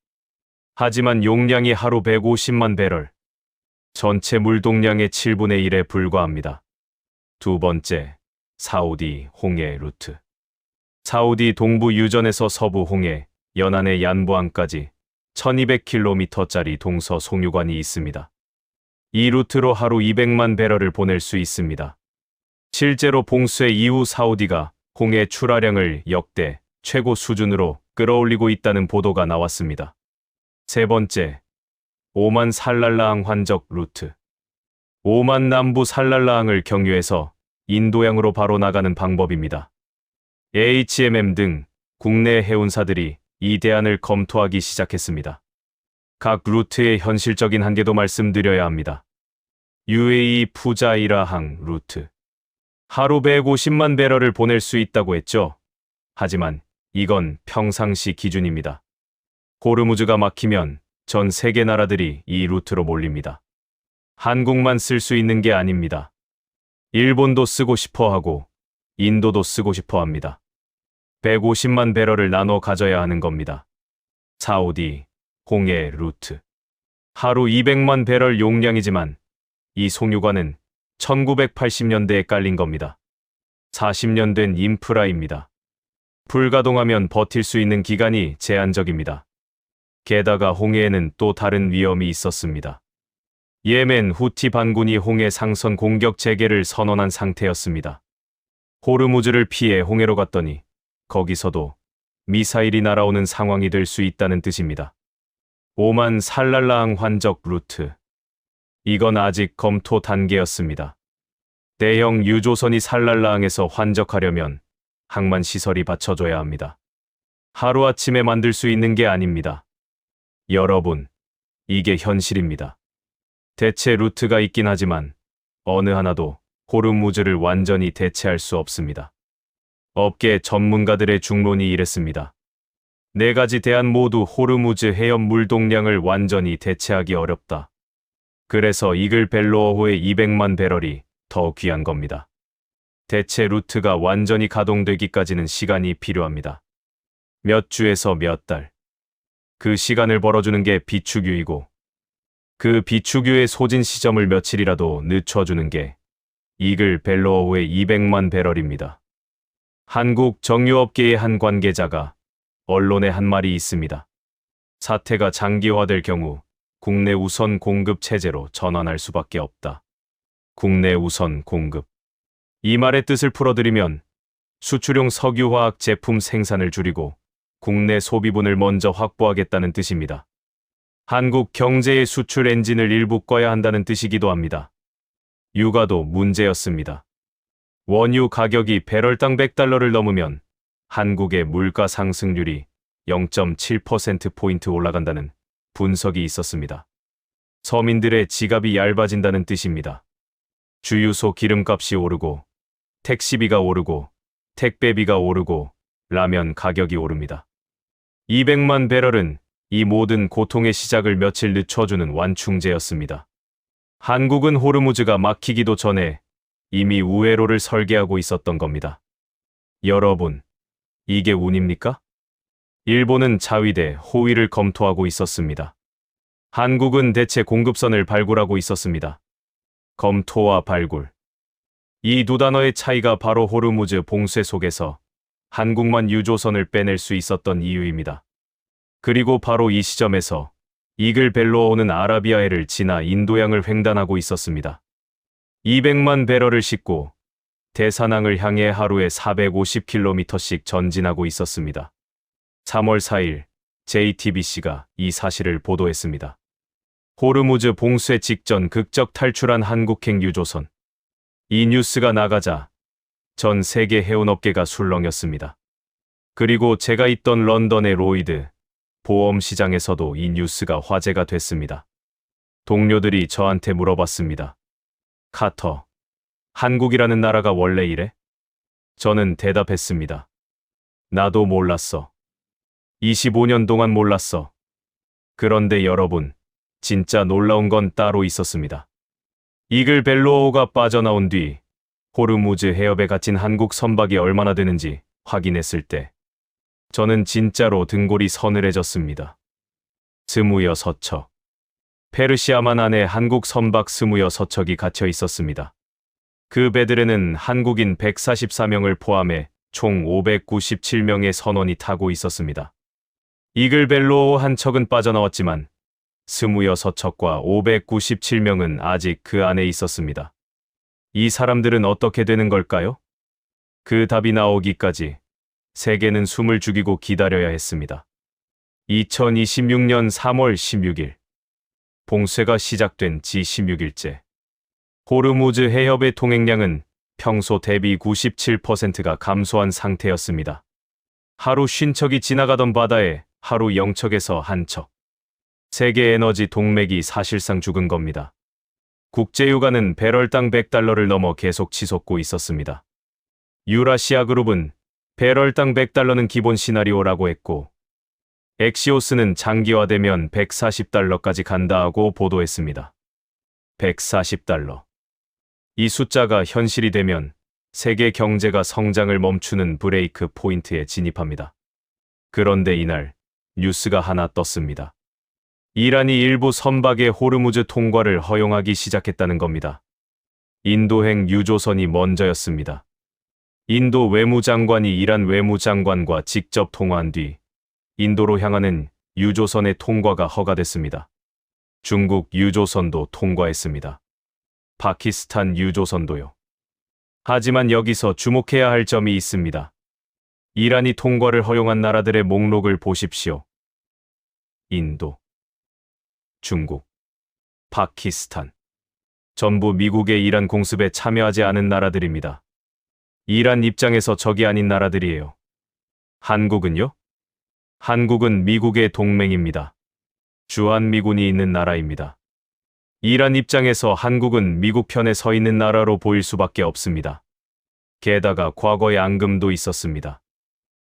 하지만 용량이 하루 150만 배럴, 전체 물동량의 7분의 1에 불과합니다. 두 번째, 사우디 홍해 루트. 사우디 동부 유전에서 서부 홍해, 연안의 얀부항까지 1200km짜리 동서 송유관이 있습니다. 이 루트로 하루 200만 배럴을 보낼 수 있습니다. 실제로 봉쇄 이후 사우디가 홍해 출하량을 역대 최고 수준으로 끌어올리고 있다는 보도가 나왔습니다. 세 번째, 오만 살랄라항 환적 루트. 오만 남부 살랄라항을 경유해서 인도양으로 바로 나가는 방법입니다. HMM 등 국내 해운사들이 이 대안을 검토하기 시작했습니다. 각 루트의 현실적인 한계도 말씀드려야 합니다. UAE 푸자이라항 루트. 하루 150만 배럴을 보낼 수 있다고 했죠. 하지만 이건 평상시 기준입니다. 호르무즈가 막히면 전 세계 나라들이 이 루트로 몰립니다. 한국만 쓸 수 있는 게 아닙니다. 일본도 쓰고 싶어 하고 인도도 쓰고 싶어 합니다. 150만 배럴을 나눠 가져야 하는 겁니다. 사우디, 홍해 루트. 하루 200만 배럴 용량이지만 이 송유관은 1980년대에 깔린 겁니다. 40년 된 인프라입니다. 불가동하면 버틸 수 있는 기간이 제한적입니다. 게다가 홍해에는 또 다른 위험이 있었습니다. 예멘 후티 반군이 홍해 상선 공격 재개를 선언한 상태였습니다. 호르무즈를 피해 홍해로 갔더니 거기서도 미사일이 날아오는 상황이 될 수 있다는 뜻입니다. 오만 살랄라항 환적 루트. 이건 아직 검토 단계였습니다. 대형 유조선이 살랄라항에서 환적하려면 항만 시설이 받쳐줘야 합니다. 하루아침에 만들 수 있는 게 아닙니다. 여러분, 이게 현실입니다. 대체 루트가 있긴 하지만 어느 하나도 호르무즈를 완전히 대체할 수 없습니다. 업계 전문가들의 중론이 이랬습니다. 네 가지 대안 모두 호르무즈 해협 물동량을 완전히 대체하기 어렵다. 그래서 이글 벨로어호의 200만 배럴이 더 귀한 겁니다. 대체 루트가 완전히 가동되기까지는 시간이 필요합니다. 몇 주에서 몇 달. 그 시간을 벌어주는 게 비축유이고 그 비축유의 소진 시점을 며칠이라도 늦춰주는 게 이글 벨로어호의 200만 배럴입니다. 한국 정유업계의 한 관계자가 언론에 한 말이 있습니다. 사태가 장기화될 경우 국내 우선 공급 체제로 전환할 수밖에 없다. 국내 우선 공급. 이 말의 뜻을 풀어드리면 수출용 석유화학 제품 생산을 줄이고 국내 소비분을 먼저 확보하겠다는 뜻입니다. 한국 경제의 수출 엔진을 일부 꺼야 한다는 뜻이기도 합니다. 유가도 문제였습니다. 원유 가격이 배럴당 100달러를 넘으면 한국의 물가 상승률이 0.7%포인트 올라간다는 분석이 있었습니다. 서민들의 지갑이 얇아진다는 뜻입니다. 주유소 기름값이 오르고 택시비가 오르고 택배비가 오르고 라면 가격이 오릅니다. 200만 배럴은 이 모든 고통의 시작을 며칠 늦춰주는 완충제였습니다. 한국은 호르무즈가 막히기도 전에 이미 우회로를 설계하고 있었던 겁니다. 여러분, 이게 운입니까? 일본은 자위대 호위를 검토하고 있었습니다. 한국은 대체 공급선을 발굴하고 있었습니다. 검토와 발굴. 이 두 단어의 차이가 바로 호르무즈 봉쇄 속에서 한국만 유조선을 빼낼 수 있었던 이유입니다. 그리고 바로 이 시점에서 이글 벨로어호는 아라비아해를 지나 인도양을 횡단하고 있었습니다. 200만 배럴을 싣고 대서양을 향해 하루에 450km씩 전진하고 있었습니다. 3월 4일 JTBC가 이 사실을 보도했습니다. 호르무즈 봉쇄 직전 극적 탈출한 한국행 유조선. 이 뉴스가 나가자 전 세계 해운업계가 술렁였습니다. 그리고 제가 있던 런던의 로이드 보험 시장에서도 이 뉴스가 화제가 됐습니다. 동료들이 저한테 물어봤습니다. 카터, 한국이라는 나라가 원래 이래? 저는 대답했습니다. 나도 몰랐어. 25년 동안 몰랐어. 그런데 여러분, 진짜 놀라운 건 따로 있었습니다. 이글 벨로어호가 빠져나온 뒤 호르무즈 해협에 갇힌 한국 선박이 얼마나 되는지 확인했을 때 저는 진짜로 등골이 서늘해졌습니다. 26척. 페르시아만 안에 한국 선박 26척이 갇혀 있었습니다. 그 배들에는 한국인 144명을 포함해 총 597명의 선원이 타고 있었습니다. 이글 벨로어 한 척은 빠져나왔지만 26척과 597명은 아직 그 안에 있었습니다. 이 사람들은 어떻게 되는 걸까요? 그 답이 나오기까지 세계는 숨을 죽이고 기다려야 했습니다. 2026년 3월 16일. 봉쇄가 시작된 지 16일째. 호르무즈 해협의 통행량은 평소 대비 97%가 감소한 상태였습니다. 하루 50척이 지나가던 바다에 하루 0척에서 1척. 세계 에너지 동맥이 사실상 죽은 겁니다. 국제유가는 배럴당 100달러를 넘어 계속 치솟고 있었습니다. 유라시아 그룹은 배럴당 100달러는 기본 시나리오라고 했고, 엑시오스는 장기화되면 140달러까지 간다 하고 보도했습니다. 140달러. 이 숫자가 현실이 되면 세계 경제가 성장을 멈추는 브레이크 포인트에 진입합니다. 그런데 이날 뉴스가 하나 떴습니다. 이란이 일부 선박의 호르무즈 통과를 허용하기 시작했다는 겁니다. 인도행 유조선이 먼저였습니다. 인도 외무장관이 이란 외무장관과 직접 통화한 뒤 인도로 향하는 유조선의 통과가 허가됐습니다. 중국 유조선도 통과했습니다. 파키스탄 유조선도요. 하지만 여기서 주목해야 할 점이 있습니다. 이란이 통과를 허용한 나라들의 목록을 보십시오. 인도, 중국, 파키스탄. 전부 미국의 이란 공습에 참여하지 않은 나라들입니다. 이란 입장에서 적이 아닌 나라들이에요. 한국은요? 한국은 미국의 동맹입니다. 주한미군이 있는 나라입니다. 이란 입장에서 한국은 미국 편에 서 있는 나라로 보일 수밖에 없습니다. 게다가 과거에 앙금도 있었습니다.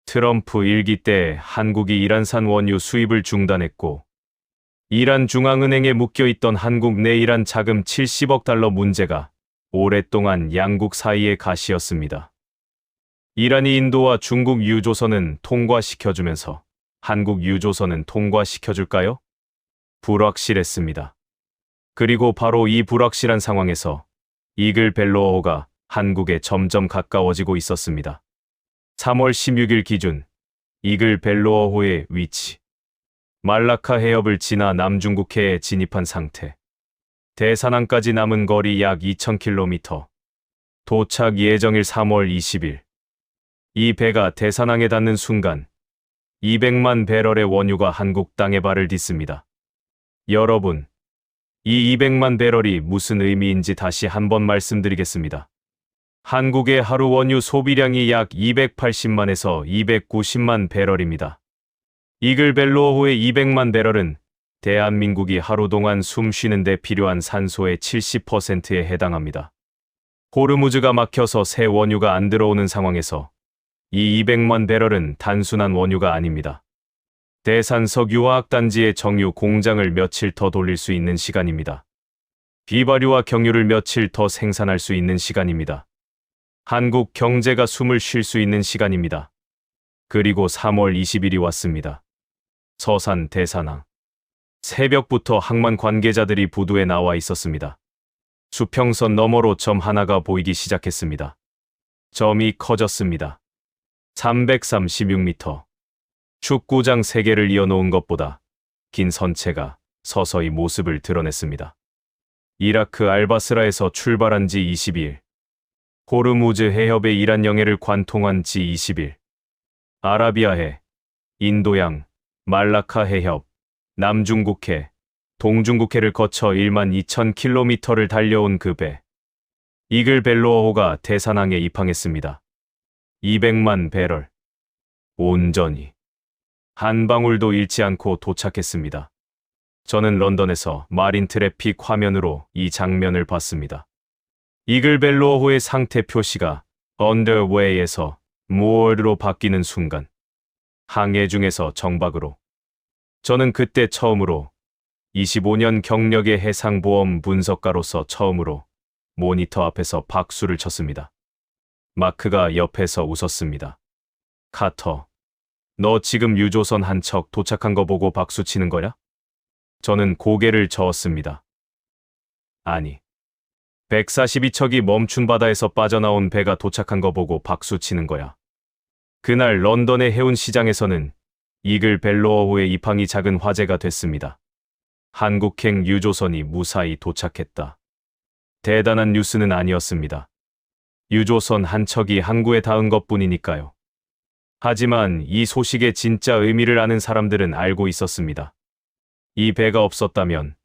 트럼프 일기 때 한국이 이란산 원유 수입을 중단했고, 이란 중앙은행에 묶여있던 한국 내 이란 자금 70억 달러 문제가 오랫동안 양국 사이의 가시였습니다. 이란이 인도와 중국 유조선은 통과시켜주면서 한국 유조선은 통과시켜줄까요? 불확실했습니다. 그리고 바로 이 불확실한 상황에서 이글 벨로어호가 한국에 점점 가까워지고 있었습니다. 3월 16일 기준 이글 벨로어호의 위치. 말라카 해협을 지나 남중국해에 진입한 상태. 대사낭까지 남은 거리 약 2000km. 도착 예정일 3월 20일. 이 배가 대사낭에 닿는 순간 200만 배럴의 원유가 한국 땅에 발을 딛습니다. 여러분, 이 200만 배럴이 무슨 의미인지 다시 한번 말씀드리겠습니다. 한국의 하루 원유 소비량이 약 280만에서 290만 배럴입니다. 이글 벨로어호의 200만 배럴은 대한민국이 하루 동안 숨 쉬는데 필요한 산소의 70%에 해당합니다. 호르무즈가 막혀서 새 원유가 안 들어오는 상황에서 이 200만 배럴은 단순한 원유가 아닙니다. 대산 석유화학단지의 정유 공장을 며칠 더 돌릴 수 있는 시간입니다. 비바류와 경유를 며칠 더 생산할 수 있는 시간입니다. 한국 경제가 숨을 쉴 수 있는 시간입니다. 그리고 3월 20일이 왔습니다. 서산 대사낭. 새벽부터 항만 관계자들이 부두에 나와 있었습니다. 수평선 너머로 점 하나가 보이기 시작했습니다. 점이 커졌습니다. 336m. 축구장 3개를 이어놓은 것보다 긴 선체가 서서히 모습을 드러냈습니다. 이라크 알바스라에서 출발한 지 20일. 호르무즈 해협의 이란 영해를 관통한 지 20일. 아라비아해, 인도양, 말라카 해협, 남중국해, 동중국해를 거쳐 1만 2,000km를 달려온 그 배. 이글 벨로어호가 대사낭에 입항했습니다. 200만 배럴. 온전히. 한 방울도 잃지 않고 도착했습니다. 저는 런던에서 마린 트래픽 화면으로 이 장면을 봤습니다. 이글 벨로어호의 상태 표시가 underway에서 moored로 바뀌는 순간, 항해 중에서 정박으로. 저는 그때 처음으로 25년 경력의 해상보험 분석가로서 처음으로 모니터 앞에서 박수를 쳤습니다. 마크가 옆에서 웃었습니다. 카터, 너 지금 유조선 한 척 도착한 거 보고 박수 치는 거야? 저는 고개를 저었습니다. 아니, 142척이 멈춘 바다에서 빠져나온 배가 도착한 거 보고 박수 치는 거야. 그날 런던의 해운 시장에서는 이글 벨로어호의 입항이 작은 화제가 됐습니다. 한국행 유조선이 무사히 도착했다. 대단한 뉴스는 아니었습니다. 유조선 한 척이 항구에 닿은 것뿐이니까요. 하지만 이 소식의 진짜 의미를 아는 사람들은 알고 있었습니다. 이 배가 없었다면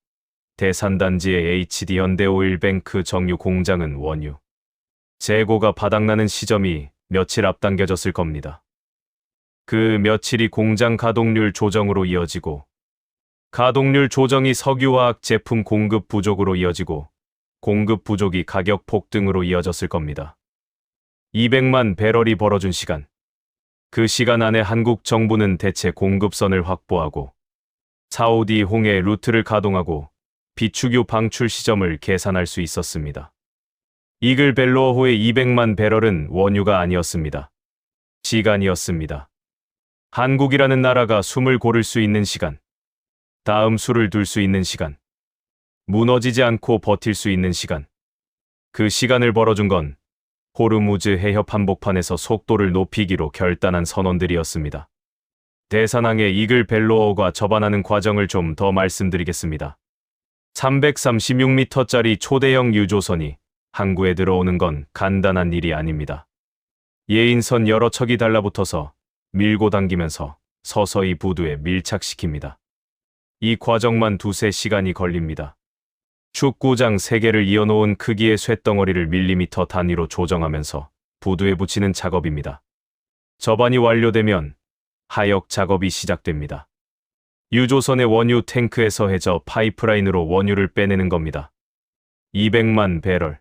대산단지의 HD 현대오일뱅크 정유 공장은 원유 재고가 바닥나는 시점이 며칠 앞당겨졌을 겁니다. 그 며칠이 공장 가동률 조정으로 이어지고, 가동률 조정이 석유화학 제품 공급 부족으로 이어지고, 공급 부족이 가격 폭등으로 이어졌을 겁니다. 200만 배럴이 벌어준 시간. 그 시간 안에 한국 정부는 대체 공급선을 확보하고 사우디 홍해 루트를 가동하고 비축유 방출 시점을 계산할 수 있었습니다. 이글 벨로어호의 200만 배럴은 원유가 아니었습니다. 시간이었습니다. 한국이라는 나라가 숨을 고를 수 있는 시간, 다음 수를 둘 수 있는 시간, 무너지지 않고 버틸 수 있는 시간. 그 시간을 벌어준 건 호르무즈 해협 한복판에서 속도를 높이기로 결단한 선원들이었습니다. 대산항의 이글 벨로어가 접안하는 과정을 좀 더 말씀드리겠습니다. 336m짜리 초대형 유조선이 항구에 들어오는 건 간단한 일이 아닙니다. 예인선 여러 척이 달라붙어서 밀고 당기면서 서서히 부두에 밀착시킵니다. 이 과정만 2~3시간이 걸립니다. 축구장 3개를 이어놓은 크기의 쇳덩어리를 밀리미터 단위로 조정하면서 부두에 붙이는 작업입니다. 접안이 완료되면 하역 작업이 시작됩니다. 유조선의 원유 탱크에서 해저 파이프라인으로 원유를 빼내는 겁니다. 200만 배럴.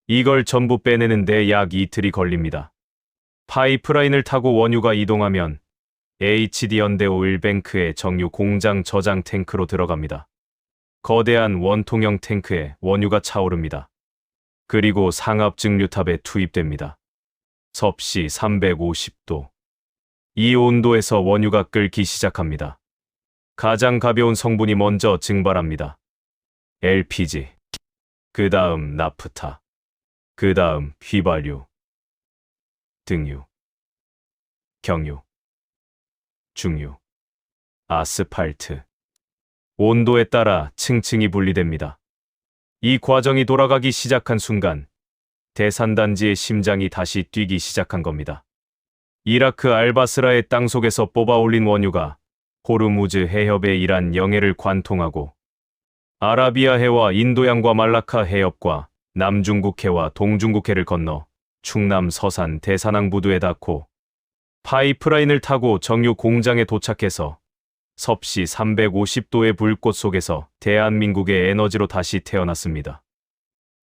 이걸 전부 빼내는데 약 이틀이 걸립니다. 파이프라인을 타고 원유가 이동하면 HD 현대오일뱅크의 정유 공장 저장 탱크로 들어갑니다. 거대한 원통형 탱크에 원유가 차오릅니다. 그리고 상압 증류탑에 투입됩니다. 섭씨 350도. 이 온도에서 원유가 끓기 시작합니다. 가장 가벼운 성분이 먼저 증발합니다. LPG. 그 다음 나프타. 그 다음 휘발유. 등유. 경유. 중유. 아스팔트. 온도에 따라 층층이 분리됩니다. 이 과정이 돌아가기 시작한 순간 대산단지의 심장이 다시 뛰기 시작한 겁니다. 이라크 알바스라의 땅속에서 뽑아 올린 원유가 호르무즈 해협의 이란 영해를 관통하고 아라비아해와 인도양과 말라카 해협과 남중국해와 동중국해를 건너 충남 서산 대산항 부두에 닿고 파이프라인을 타고 정유 공장에 도착해서 섭씨 350도의 불꽃 속에서 대한민국의 에너지로 다시 태어났습니다.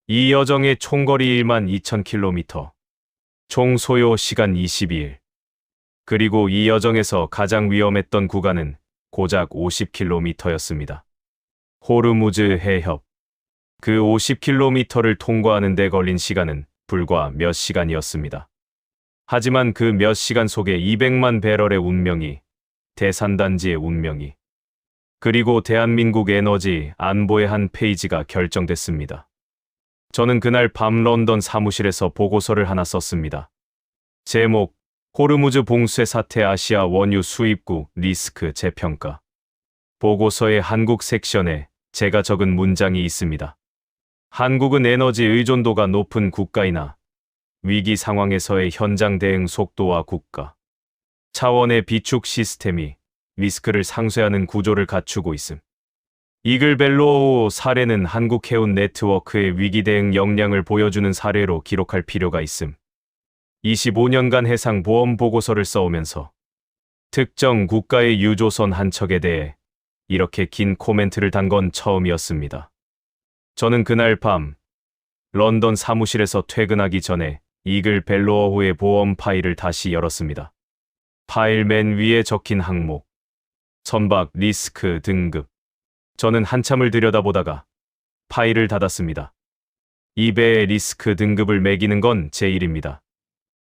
이 여정의 총거리 12,000km, 총 소요 시간 22일. 그리고 이 여정에서 가장 위험했던 구간은 고작 50km였습니다. 호르무즈 해협. 그 50km를 통과하는 데 걸린 시간은 불과 몇 시간이었습니다. 하지만 그 몇 시간 속에 200만 배럴의 운명이, 대산단지의 운명이, 그리고 대한민국 에너지 안보의 한 페이지가 결정됐습니다. 저는 그날 밤 런던 사무실에서 보고서를 하나 썼습니다. 제목, 호르무즈 봉쇄 사태 아시아 원유 수입국 리스크 재평가. 보고서의 한국 섹션에 제가 적은 문장이 있습니다. 한국은 에너지 의존도가 높은 국가이나 위기 상황에서의 현장 대응 속도와 국가 차원의 비축 시스템이 리스크를 상쇄하는 구조를 갖추고 있음. 이글 벨로어 사례는 한국 해운 네트워크의 위기 대응 역량을 보여주는 사례로 기록할 필요가 있음. 25년간 해상 보험 보고서를 써오면서 특정 국가의 유조선 한 척에 대해 이렇게 긴 코멘트를 단 건 처음이었습니다. 저는 그날 밤 런던 사무실에서 퇴근하기 전에 이글 벨로어호의 보험 파일을 다시 열었습니다. 파일 맨 위에 적힌 항목, 선박 리스크 등급. 저는 한참을 들여다보다가 파일을 닫았습니다. 이 배의 리스크 등급을 매기는 건 제 일입니다.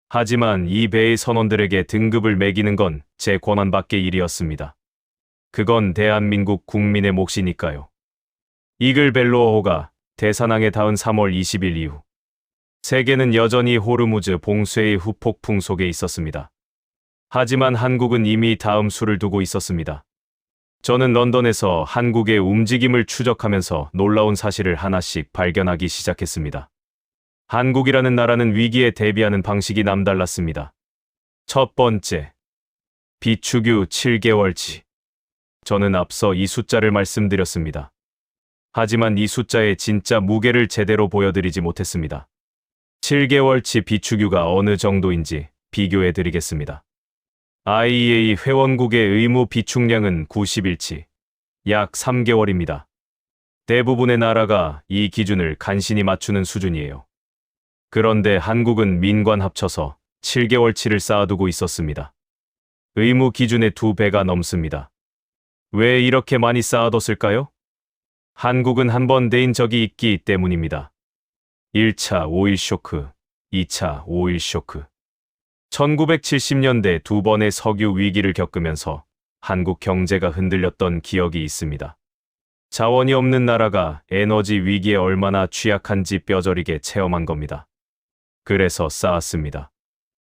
하지만 이 배의 선원들에게 등급을 매기는 건 제 권한 밖의 일이었습니다. 그건 대한민국 국민의 몫이니까요. 이글 벨로어호가 대산항에 닿은 3월 20일 이후 세계는 여전히 호르무즈 봉쇄의 후폭풍 속에 있었습니다. 하지만 한국은 이미 다음 수를 두고 있었습니다. 저는 런던에서 한국의 움직임을 추적하면서 놀라운 사실을 하나씩 발견하기 시작했습니다. 한국이라는 나라는 위기에 대비하는 방식이 남달랐습니다. 첫 번째, 비축유 7개월치. 저는 앞서 이 숫자를 말씀드렸습니다. 하지만 이 숫자의 진짜 무게를 제대로 보여드리지 못했습니다. 7개월치 비축유가 어느 정도인지 비교해드리겠습니다. IEA 회원국의 의무 비축량은 90일치, 약 3개월입니다. 대부분의 나라가 이 기준을 간신히 맞추는 수준이에요. 그런데 한국은 민관 합쳐서 7개월치를 쌓아두고 있었습니다. 의무 기준의 2배가 넘습니다. 왜 이렇게 많이 쌓아뒀을까요? 한국은 한 번 데인 적이 있기 때문입니다. 1차 오일 쇼크, 2차 오일 쇼크. 1970년대 두 번의 석유 위기를 겪으면서 한국 경제가 흔들렸던 기억이 있습니다. 자원이 없는 나라가 에너지 위기에 얼마나 취약한지 뼈저리게 체험한 겁니다. 그래서 쌓았습니다.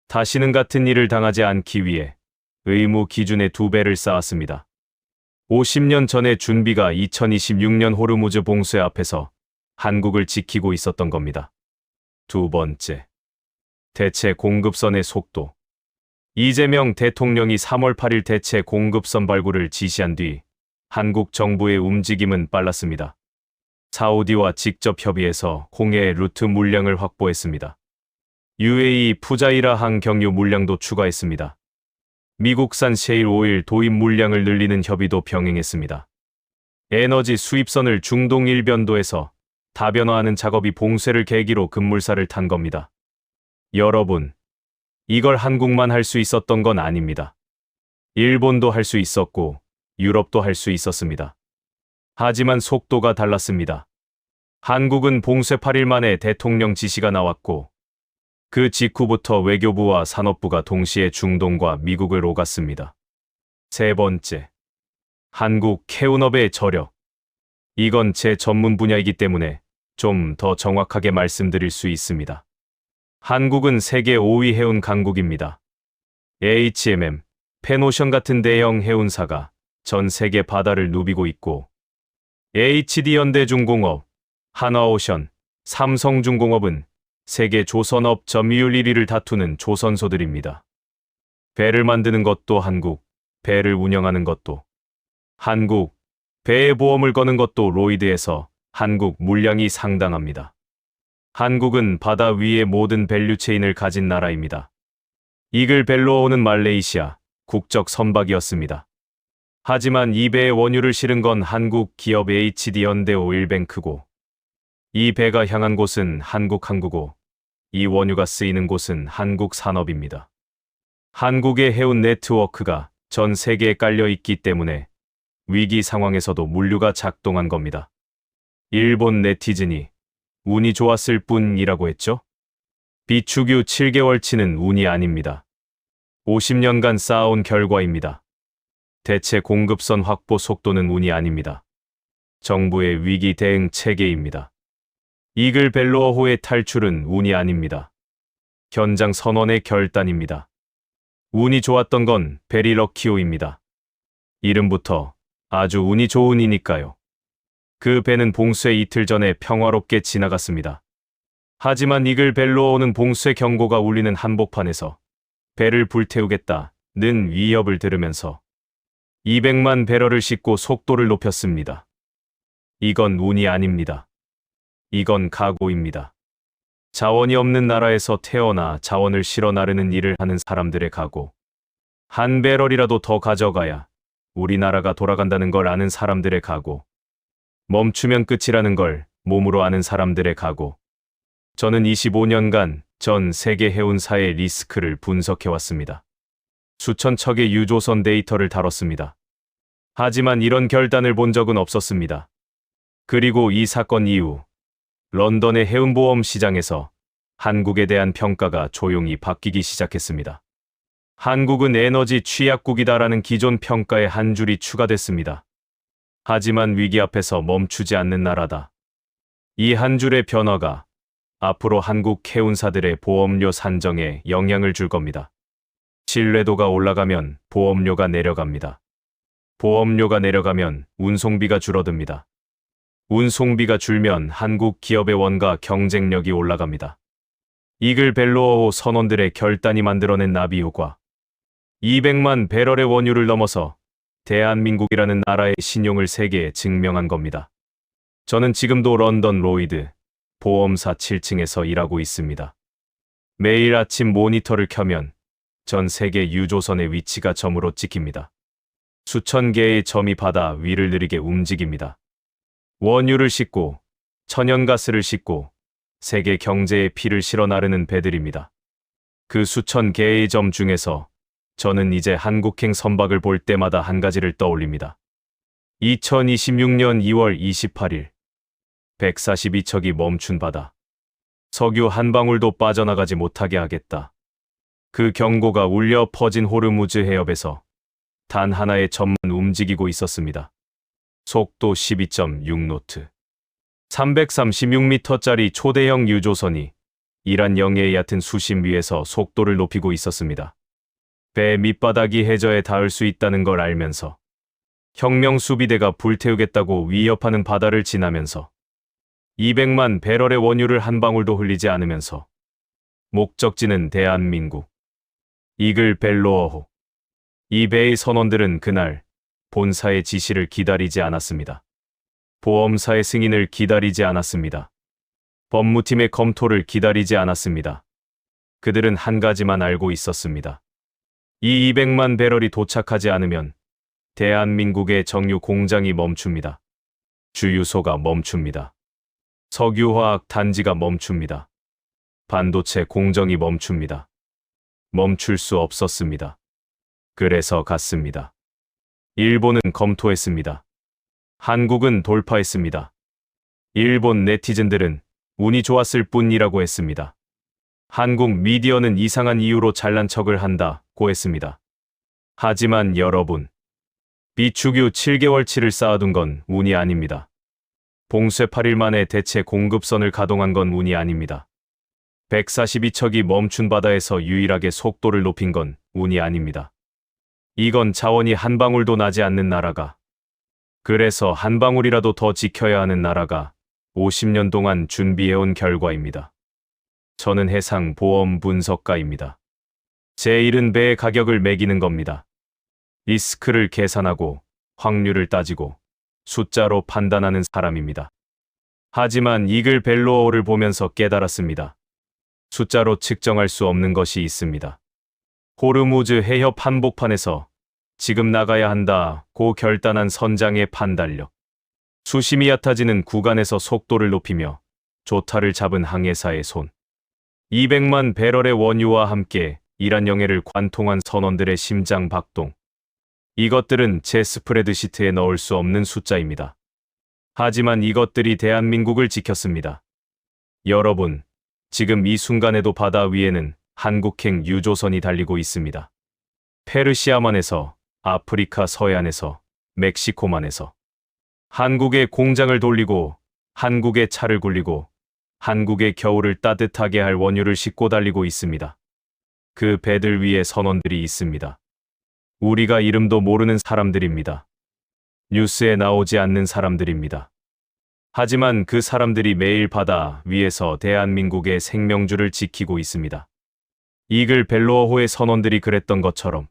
다시는 같은 일을 당하지 않기 위해 의무 기준의 2배를 쌓았습니다. 50년 전의 준비가 2026년 호르무즈 봉쇄 앞에서 한국을 지키고 있었던 겁니다. 두 번째, 대체 공급선의 속도. 이재명 대통령이 3월 8일 대체 공급선 발굴을 지시한 뒤 한국 정부의 움직임은 빨랐습니다. 사우디와 직접 협의해서 홍해 루트 물량을 확보했습니다. UAE 푸자이라 항경유 물량도 추가했습니다. 미국산 셰일 오일 도입 물량을 늘리는 협의도 병행했습니다. 에너지 수입선을 중동 일변도에서 다변화하는 작업이 봉쇄를 계기로 급물살을 탄 겁니다. 여러분, 이걸 한국만 할 수 있었던 건 아닙니다. 일본도 할 수 있었고 유럽도 할 수 있었습니다. 하지만 속도가 달랐습니다. 한국은 봉쇄 8일 만에 대통령 지시가 나왔고 그 직후부터 외교부와 산업부가 동시에 중동과 미국을 오갔습니다. 세 번째, 한국 해운업의 저력. 이건 제 전문 분야이기 때문에 좀 더 정확하게 말씀드릴 수 있습니다. 한국은 세계 5위 해운 강국입니다. HMM, 펜오션 같은 대형 해운사가 전 세계 바다를 누비고 있고 HD현대중공업, 한화오션, 삼성중공업은 세계 조선업 점유율 1위를 다투는 조선소들입니다. 배를 만드는 것도 한국, 배를 운영하는 것도 한국, 배에 보험을 거는 것도 로이드에서 한국 물량이 상당합니다. 한국은 바다 위의 모든 밸류체인을 가진 나라입니다. 이글 벨로어는 말레이시아 국적 선박이었습니다. 하지만 이 배에 원유를 실은 건 한국 기업 HD현대오일뱅크고 이 배가 향한 곳은 한국 항구고 이 원유가 쓰이는 곳은 한국 산업입니다. 한국의 해운 네트워크가 전 세계에 깔려 있기 때문에 위기 상황에서도 물류가 작동한 겁니다. 일본 네티즌이 운이 좋았을 뿐이라고 했죠? 비축유 7개월치는 운이 아닙니다. 50년간 쌓아온 결과입니다. 대체 공급선 확보 속도는 운이 아닙니다. 정부의 위기 대응 체계입니다. 이글 벨로어호의 탈출은 운이 아닙니다. 현장 선언의 결단입니다. 운이 좋았던 건 베리 럭키호입니다. 이름부터 아주 운이 좋으니까요. 그 배는 봉쇄 이틀 전에 평화롭게 지나갔습니다. 하지만 이글 벨로어호는 봉쇄 경고가 울리는 한복판에서 배를 불태우겠다는 위협을 들으면서 200만 배럴을 싣고 속도를 높였습니다. 이건 운이 아닙니다. 이건 각오입니다. 자원이 없는 나라에서 태어나 자원을 실어 나르는 일을 하는 사람들의 각오. 한 배럴이라도 더 가져가야 우리나라가 돌아간다는 걸 아는 사람들의 각오. 멈추면 끝이라는 걸 몸으로 아는 사람들의 각오. 저는 25년간 전 세계 해운사의 리스크를 분석해왔습니다. 수천 척의 유조선 데이터를 다뤘습니다. 하지만 이런 결단을 본 적은 없었습니다. 그리고 이 사건 이후 런던의 해운보험 시장에서 한국에 대한 평가가 조용히 바뀌기 시작했습니다. 한국은 에너지 취약국이다라는 기존 평가에 한 줄이 추가됐습니다. 하지만 위기 앞에서 멈추지 않는 나라다. 이 한 줄의 변화가 앞으로 한국 해운사들의 보험료 산정에 영향을 줄 겁니다. 신뢰도가 올라가면 보험료가 내려갑니다. 보험료가 내려가면 운송비가 줄어듭니다. 운송비가 줄면 한국 기업의 원가 경쟁력이 올라갑니다. 이글 벨로어호 선원들의 결단이 만들어낸 나비효과. 200만 배럴의 원유를 넘어서 대한민국이라는 나라의 신용을 세계에 증명한 겁니다. 저는 지금도 런던 로이드 보험사 7층에서 일하고 있습니다. 매일 아침 모니터를 켜면 전 세계 유조선의 위치가 점으로 찍힙니다. 수천 개의 점이 바다 위를 느리게 움직입니다. 원유를 싣고 천연가스를 싣고 세계 경제의 피를 실어 나르는 배들입니다. 그 수천 개의 점 중에서 저는 이제 한국행 선박을 볼 때마다 한 가지를 떠올립니다. 2026년 2월 28일 142척이 멈춘 바다. 석유 한 방울도 빠져나가지 못하게 하겠다. 그 경고가 울려 퍼진 호르무즈 해협에서 단 하나의 점만 움직이고 있었습니다. 속도 12.6노트. 336m짜리 초대형 유조선이 이란 영해의 얕은 수심 위에서 속도를 높이고 있었습니다. 배 밑바닥이 해저에 닿을 수 있다는 걸 알면서 혁명 수비대가 불태우겠다고 위협하는 바다를 지나면서 200만 배럴의 원유를 한 방울도 흘리지 않으면서 목적지는 대한민국 이글 벨로어호. 이 배의 선원들은 그날 본사의 지시를 기다리지 않았습니다. 보험사의 승인을 기다리지 않았습니다. 법무팀의 검토를 기다리지 않았습니다. 그들은 한 가지만 알고 있었습니다. 이 200만 배럴이 도착하지 않으면 대한민국의 정유 공장이 멈춥니다. 주유소가 멈춥니다. 석유화학 단지가 멈춥니다. 반도체 공정이 멈춥니다. 멈출 수 없었습니다. 그래서 갔습니다. 일본은 검토했습니다. 한국은 돌파했습니다. 일본 네티즌들은 운이 좋았을 뿐이라고 했습니다. 한국 미디어는 이상한 이유로 잘난 척을 한다고 했습니다. 하지만 여러분, 비축유 7개월치를 쌓아둔 건 운이 아닙니다. 봉쇄 8일 만에 대체 공급선을 가동한 건 운이 아닙니다. 142척이 멈춘 바다에서 유일하게 속도를 높인 건 운이 아닙니다. 이건 자원이 한 방울도 나지 않는 나라가, 그래서 한 방울이라도 더 지켜야 하는 나라가 50년 동안 준비해온 결과입니다. 저는 해상 보험 분석가입니다. 제 일은 배의 가격을 매기는 겁니다. 리스크를 계산하고 확률을 따지고 숫자로 판단하는 사람입니다. 하지만 이글 벨로어를 보면서 깨달았습니다. 숫자로 측정할 수 없는 것이 있습니다. 호르무즈 해협 한복판에서 지금 나가야 한다고 결단한 선장의 판단력. 수심이 얕아지는 구간에서 속도를 높이며 조타를 잡은 항해사의 손. 200만 배럴의 원유와 함께 이란 영해를 관통한 선원들의 심장 박동. 이것들은 제 스프레드시트에 넣을 수 없는 숫자입니다. 하지만 이것들이 대한민국을 지켰습니다. 여러분, 지금 이 순간에도 바다 위에는 한국행 유조선이 달리고 있습니다. 페르시아만에서, 아프리카 서해안에서, 멕시코만에서 한국의 공장을 돌리고 한국의 차를 굴리고 한국의 겨울을 따뜻하게 할 원유를 싣고 달리고 있습니다. 그 배들 위에 선원들이 있습니다. 우리가 이름도 모르는 사람들입니다. 뉴스에 나오지 않는 사람들입니다. 하지만 그 사람들이 매일 바다 위에서 대한민국의 생명줄을 지키고 있습니다. 이글 벨로어호의 선원들이 그랬던 것처럼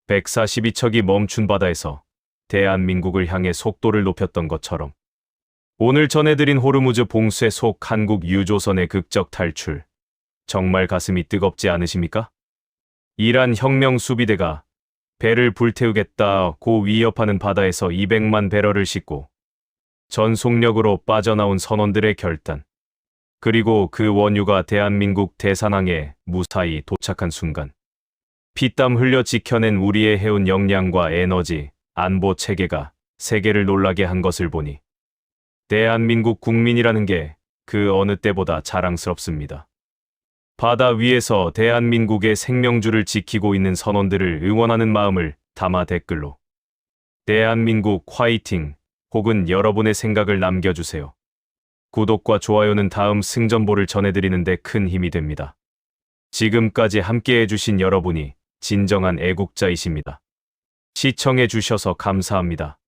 142척이 멈춘 바다에서 대한민국을 향해 속도를 높였던 것처럼 오늘 전해드린 호르무즈 봉쇄 속 한국 유조선의 극적 탈출, 정말 가슴이 뜨겁지 않으십니까? 이란 혁명 수비대가 배를 불태우겠다고 위협하는 바다에서 200만 배럴을 싣고 전속력으로 빠져나온 선원들의 결단, 그리고 그 원유가 대한민국 대산항에 무사히 도착한 순간 피땀 흘려 지켜낸 우리의 해운 역량과 에너지, 안보 체계가 세계를 놀라게 한 것을 보니 대한민국 국민이라는 게 그 어느 때보다 자랑스럽습니다. 바다 위에서 대한민국의 생명줄을 지키고 있는 선원들을 응원하는 마음을 담아 댓글로 대한민국 화이팅 혹은 여러분의 생각을 남겨주세요. 구독과 좋아요는 다음 승전보를 전해드리는 데 큰 힘이 됩니다. 지금까지 함께해 주신 여러분이 진정한 애국자이십니다. 시청해 주셔서 감사합니다.